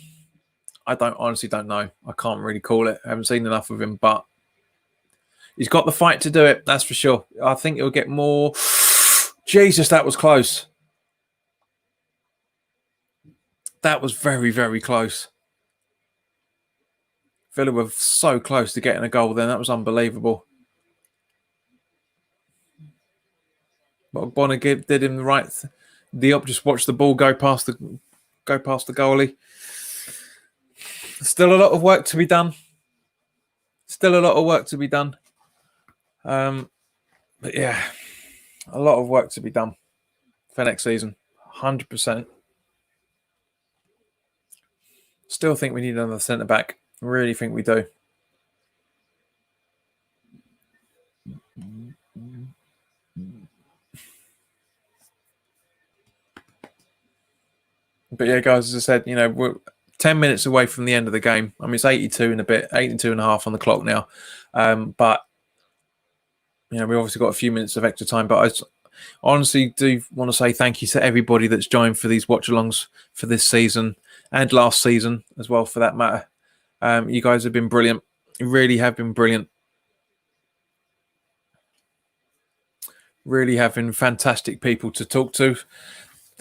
I honestly don't know. I can't really call it. I haven't seen enough of him, but he's got the fight to do it. That's for sure. I think he'll get more. Jesus, that was close. That was very, very close. Villa were so close to getting a goal then. That was unbelievable. But Bonner did him the right. Diop just watched the ball go past the goalie. Still a lot of work to be done. But yeah, a lot of work to be done for next season. 100%. Still think we need another centre back. Really think we do. But yeah, guys, as I said, we're 10 minutes away from the end of the game. I mean, it's 82 and a bit, 82 and a half on the clock now. But, we obviously got a few minutes of extra time. But I honestly do want to say thank you to everybody that's joined for these watch-alongs for this season and last season as well, for that matter. You guys have been brilliant. You really have been brilliant. Really have been fantastic people to talk to.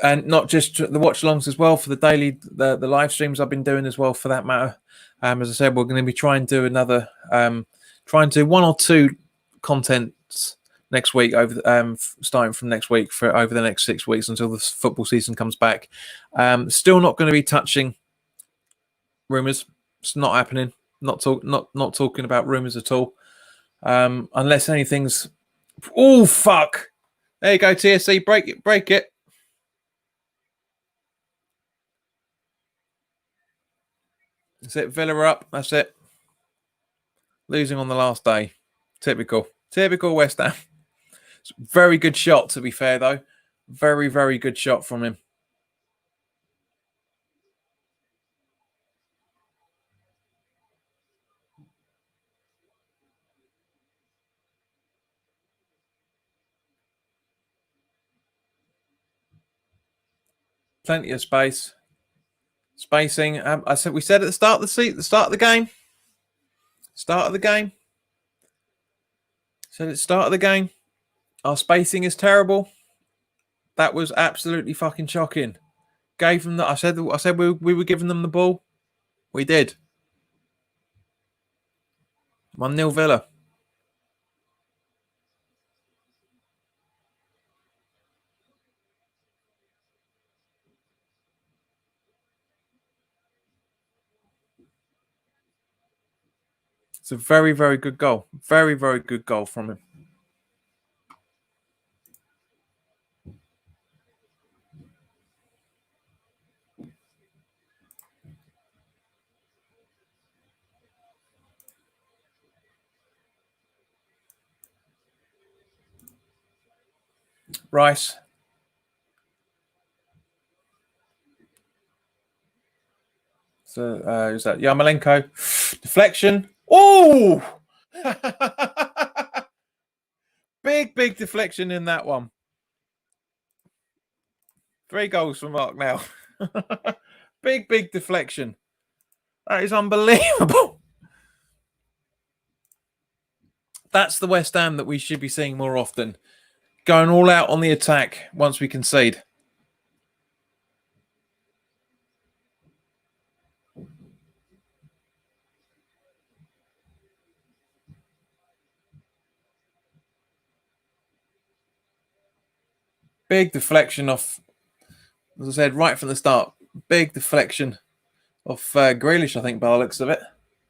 And not just the watch-alongs as well, for the live streams I've been doing as well, for that matter. As I said, we're going to be trying to do another, trying to do one or two contents next week, starting from next week for over the next 6 weeks until the football season comes back. Still not going to be touching rumours. It's not happening. Not talking about rumours at all, unless anything's. Oh fuck! There you go, TSC. Break it. That's it. Villa are up. That's it. Losing on the last day. Typical West Ham. Very good shot, to be fair, though. Very, very good shot from him. Plenty of space. Spacing. We said at the start of the start of the game. Start of the game. Said at the start of the game. Our spacing is terrible. That was absolutely fucking shocking. Gave them that. I said we were giving them the ball. We did. 1-0 Villa. It's a very, very good goal. Very, very good goal from him. Rice. So who's that? Yarmolenko. Deflection. Oh! Big deflection in that one. 3 goals for Mark now. Big deflection. That is unbelievable. That's the West Ham that we should be seeing more often. Going all out on the attack once we concede. Big deflection off, as I said, right from the start. Big deflection off Grealish, I think, by the looks of it.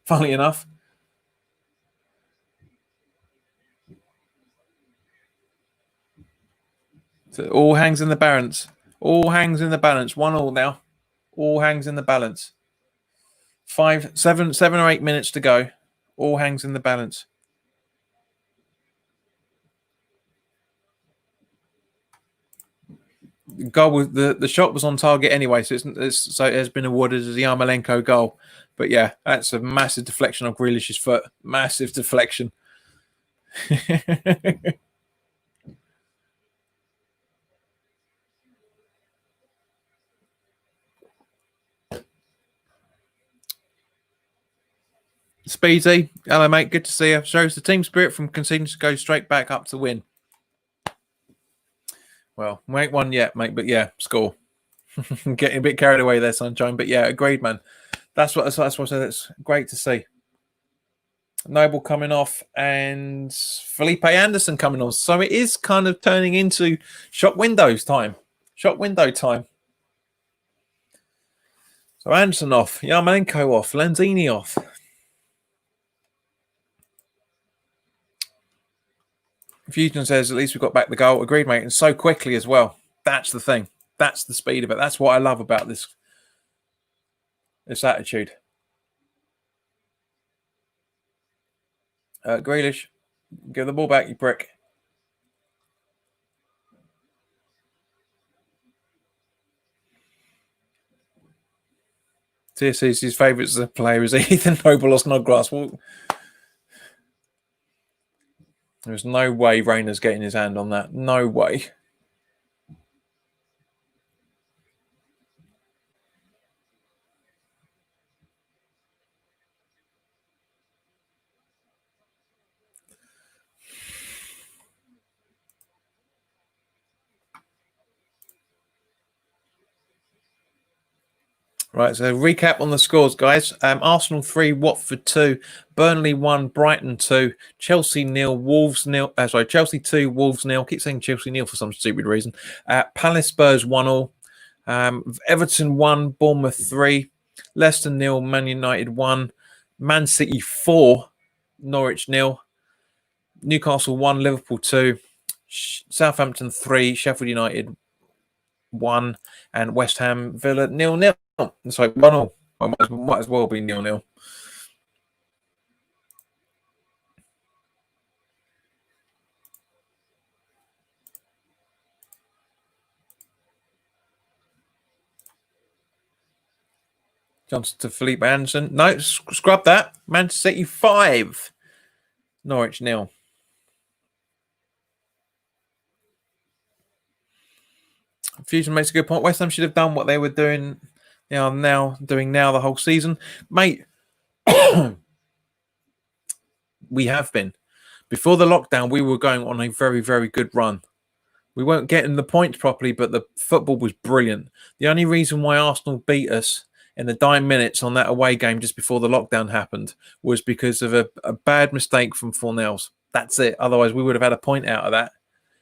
Funnily enough. So it all hangs in the balance. All hangs in the balance. 1-1 now. All hangs in the balance. 7 or 8 minutes to go. All hangs in the balance. Goal was the shot was on target anyway, so it has been awarded as a Yarmolenko goal. But yeah, that's a massive deflection on Grealish's foot. Massive deflection. Speedy, hello mate, good to see you. Shows the team spirit from conceding to go straight back up to win. Well, we ain't won yet, mate, but yeah, score. Getting a bit carried away there, Sunshine. But yeah, agreed, man. That's what I said. It's great to see. Noble coming off and Felipe Anderson coming on. So it is kind of turning into shop window time. Shop window time. So Anderson off, Yarmolenko off, Lanzini off. Fusion says, at least we got back the goal. Agreed, mate. And so quickly as well. That's the thing. That's the speed of it. That's what I love about this attitude. Grealish, give the ball back, you prick. TSC's favourite player is Ethan Noble or Snodgrass. Well, there's no way Rayner's getting his hand on that. No way. Right, so recap on the scores, guys. Arsenal 3, Watford 2, Burnley 1, Brighton 2, Chelsea 0, Wolves 0. Chelsea 2, Wolves 0. I keep saying Chelsea 0 for some stupid reason. Palace Spurs 1-0. Everton 1, Bournemouth 3, Leicester 0, Man United 1, Man City 4, Norwich 0, Newcastle 1, Liverpool 2, Southampton 3, Sheffield United 1, and West Ham Villa 0-0. It's like 1-0. Might as well be 0-0. Johnson to Felipe Anderson. No, scrub that. Manchester City 5, Norwich 0. Fusion makes a good point. West Ham should have done what they were doing, now the whole season, mate. We have been. Before the lockdown, we were going on a very, very good run. We weren't getting the points properly, but the football was brilliant. The only reason why Arsenal beat us in the dying minutes on that away game just before the lockdown happened was because of a bad mistake from Fornells. That's it. Otherwise, we would have had a point out of that.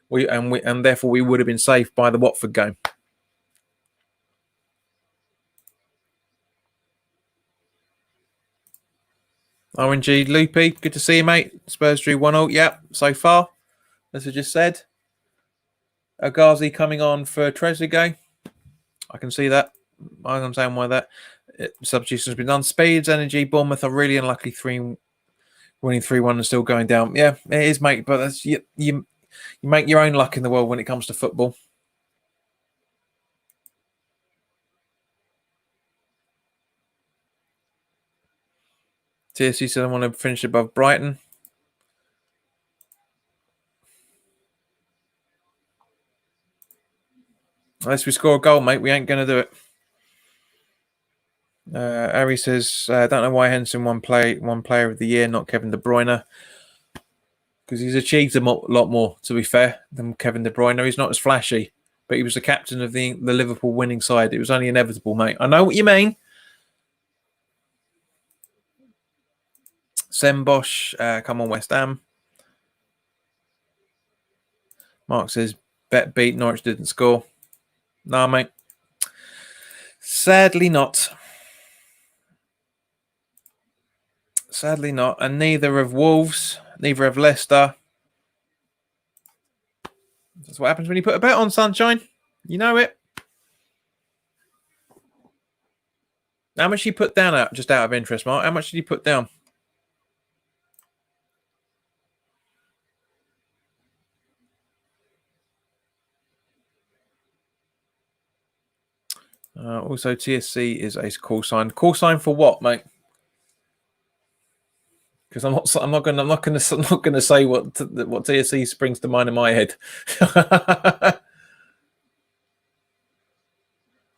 And therefore we would have been safe by the Watford game. RNG Loopy, good to see you, mate. Spurs drew 1-0. Yep, so far, as I just said. Agazi coming on for Trezeguet. I can see that. I understand why that substitution has been done. Speeds, Energy, Bournemouth are really unlucky. Winning 3-1 and still going down. Yeah, it is, mate. But that's you make your own luck in the world when it comes to football. TSC said I want to finish above Brighton. Unless we score a goal, mate, we ain't going to do it. Ari says, I don't know why Henson won player of the year, not Kevin De Bruyne. Because he's achieved a lot more, to be fair, than Kevin De Bruyne. He's not as flashy, but he was the captain of the Liverpool winning side. It was only inevitable, mate. I know what you mean. Sembosh, come on, West Ham. Mark says, bet beat, Norwich didn't score. No, mate. Sadly not. Sadly not. And neither of Wolves, neither of Leicester. That's what happens when you put a bet on, Sunshine. You know it. How much did you put down just out of interest, Mark? How much did you put down? Also, TSC is a call sign. Call sign for what, mate? Because I'm not going to say what TSC springs to mind in my head.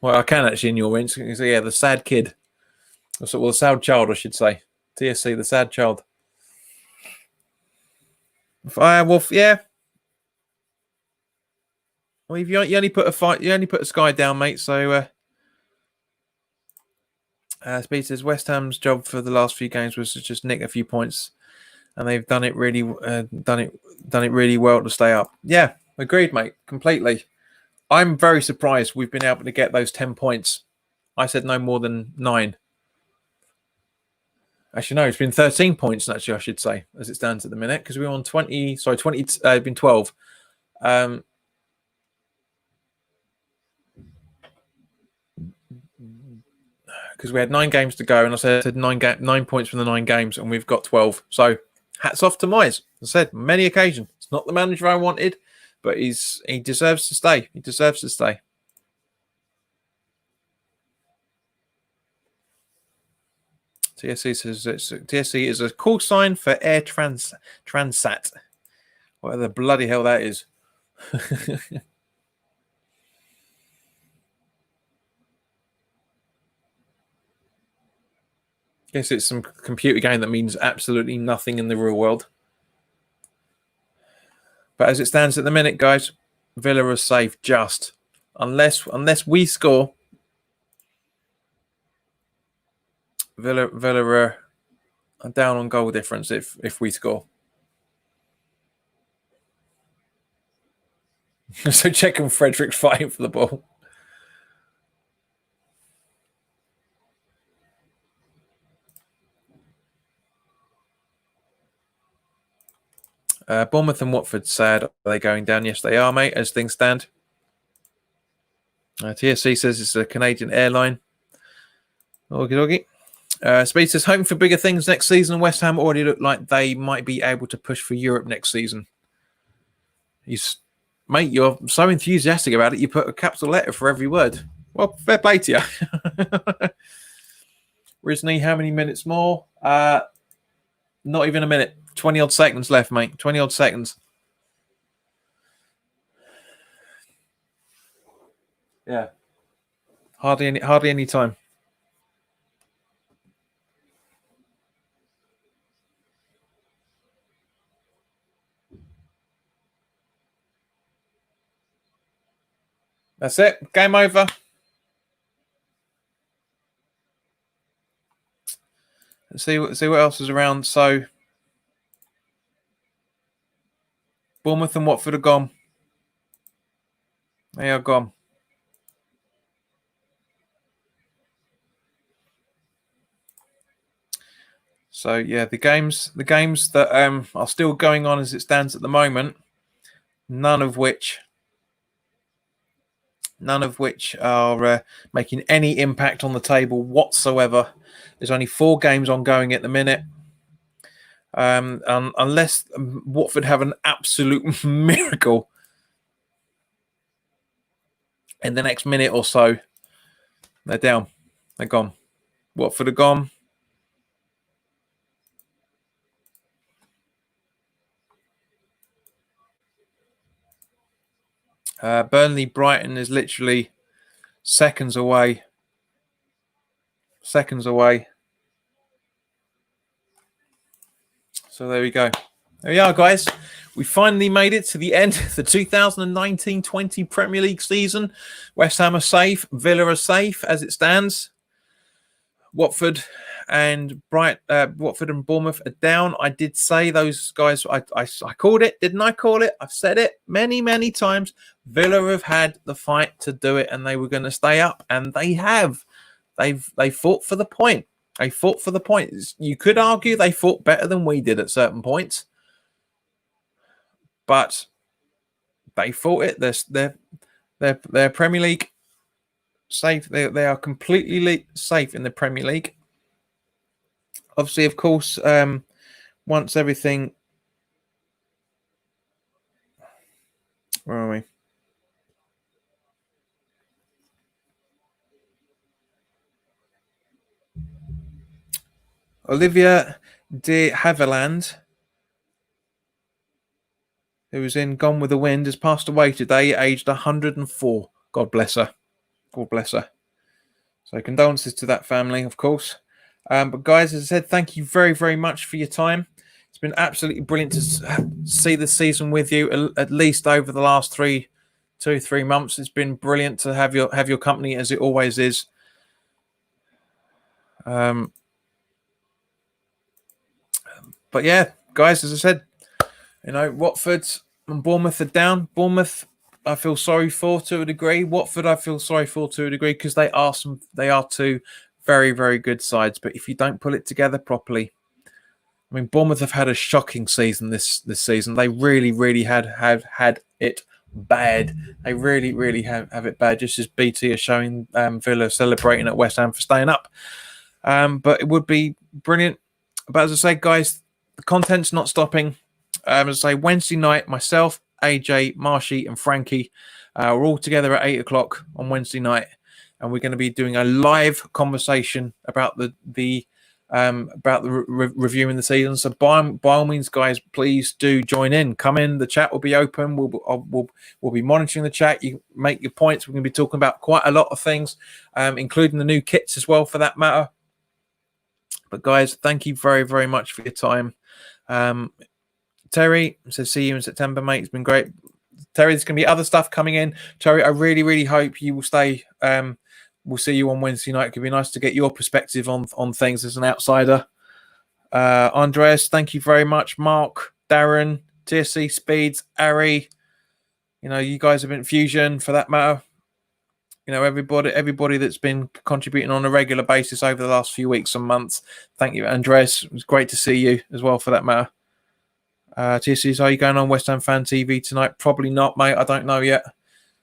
Well, I can actually in your instance. Yeah, the sad kid. Well, the sad child, I should say. TSC, the sad child. Wolf, yeah. Well, you only put a sky down, mate. So, Speed says West Ham's job for the last few games was to just nick a few points, and they've done it really, really well to stay up. Yeah, agreed, mate. Completely. I'm very surprised we've been able to get those 10 points. I said no more than 9. Actually, no, it's been 13 points, actually, I should say, as it stands at the minute, because we were on 20. Sorry, 20. It's been 12. Because we had 9 games to go, and I said 9 points from the 9 games, and we've got 12. So, hats off to Moyes. As I said, many occasions. It's not the manager I wanted, but he deserves to stay. He deserves to stay. TSC says TSC is a call sign for Air Transat. What the bloody hell that is. Guess it's some computer game that means absolutely nothing in the real world. But as it stands at the minute, guys, Villa are safe just. Unless we score, Villa are down on goal difference if we score. So check on Frederick's fighting for the ball. Bournemouth and Watford, sad. Are they going down? Yes, they are, mate, as things stand. TSC says it's a Canadian airline. Okie dokie. Speed says, hoping for bigger things next season. West Ham already look like they might be able to push for Europe next season. Mate, you're so enthusiastic about it, you put a capital letter for every word. Well, fair play to you. Risney, how many minutes more? Not even a minute. 20-odd seconds left, mate. 20-odd seconds. Yeah. Hardly any time. That's it. Game over. Let's see what else is around. So Bournemouth and Watford are gone. They are gone. So yeah, the games that are still going on as it stands at the moment, none of which are making any impact on the table whatsoever. There's only 4 games ongoing at the minute. Unless Watford have an absolute miracle in the next minute or so, they're down. They're gone. Watford are gone. Burnley Brighton is literally seconds away. So there we go. There we are, guys. We finally made it to the end of the 2019-20 Premier League season. West Ham are safe. Villa are safe as it stands. Watford and Bournemouth are down. I did say those guys. I called it, didn't I? Call it. I've said it many times. Villa have had the fight to do it, and they were going to stay up, and they have. They fought for the point. They fought for the point. You could argue they fought better than we did at certain points, but they fought it. They're Premier League safe. They are completely safe in the Premier League. Obviously, of course, once everything. Where are we? Olivia de Havilland, who was in Gone with the Wind, has passed away today, aged 104. God bless her. God bless her. So condolences to that family, of course. But guys, as I said, thank you very much for your time. It's been absolutely brilliant to see the season with you, at least over the last 3 months. It's been brilliant to have your company, as it always is. But yeah, guys, as I said, Watford and Bournemouth are down. Bournemouth, I feel sorry for to a degree. Watford, I feel sorry for to a degree, because they are 2 very good sides. But if you don't pull it together properly, I mean, Bournemouth have had a shocking season this season. They really have had it bad. They really have it bad. Just as BT are showing Villa celebrating at West Ham for staying up. But it would be brilliant. But as I say, guys, the content's not stopping. As I say, Wednesday night, myself, AJ, Marshy, and Frankie, we're all together at 8 o'clock on Wednesday night, and we're going to be doing a live conversation about the reviewing the season. So by all means, guys, please do join in. Come in. The chat will be open. We'll be monitoring the chat. You make your points. We're going to be talking about quite a lot of things, including the new kits as well, for that matter. But guys, thank you very much for your time. Terry says, see you in September, mate. It's been great. Terry, there's going to be other stuff coming in. Terry, I really hope you will stay. We'll see you on Wednesday night. It could be nice to get your perspective on things as an outsider. Andreas, thank you very much. Mark, Darren, TSC, Speeds, Ari. You guys have been Fusion, for that matter. Everybody that's been contributing on a regular basis over the last few weeks and months. Thank you, Andreas. It was great to see you as well, for that matter. TSC, are you going on West Ham Fan TV tonight? Probably not, mate. I don't know yet.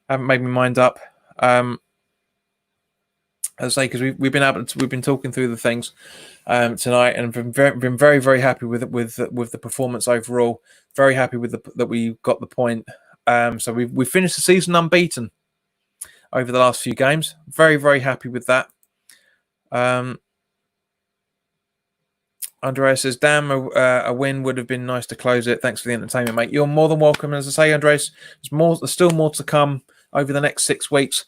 I haven't made my mind up. As I say, because we've been talking through the things tonight, and been very happy with the performance overall. Very happy with that we got the point. So we finished the season unbeaten over the last few games. Very happy with that. Andreas says, damn, a win would have been nice to close it. Thanks for the entertainment, mate. You're more than welcome. As I say, Andreas, there's still more to come over the next 6 weeks.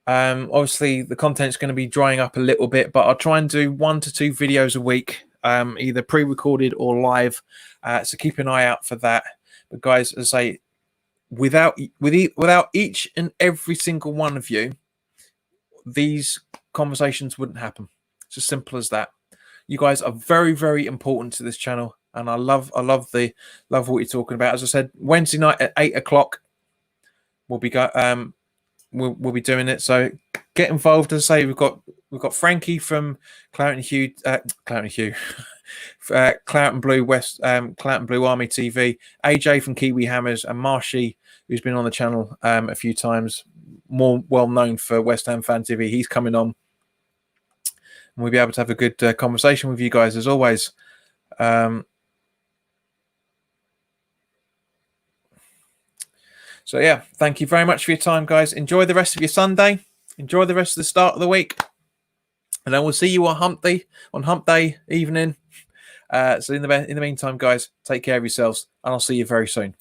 Obviously, the content's going to be drying up a little bit, but I'll try and do 1 to 2 videos a week, either pre-recorded or live. So keep an eye out for that. But guys, as I say, without each and every single one of you, these conversations wouldn't happen. It's as simple as that. You guys are very, very important to this channel, and I love what you're talking about. As I said, Wednesday night at 8 o'clock, we'll be we'll be doing it. So get involved. As I say, we've got Frankie from Claret Hugh, Claret Blue West, Claret Blue Army TV, AJ from Kiwi Hammers, and Marshy, who's been on the channel a few times, more well known for West Ham Fan TV. He's coming on, and we'll be able to have a good conversation with you guys as always. So yeah, thank you very much for your time, guys. Enjoy the rest of your Sunday. Enjoy the rest of the start of the week, and I will see you on Hump Day evening. So in the meantime, guys, take care of yourselves, and I'll see you very soon.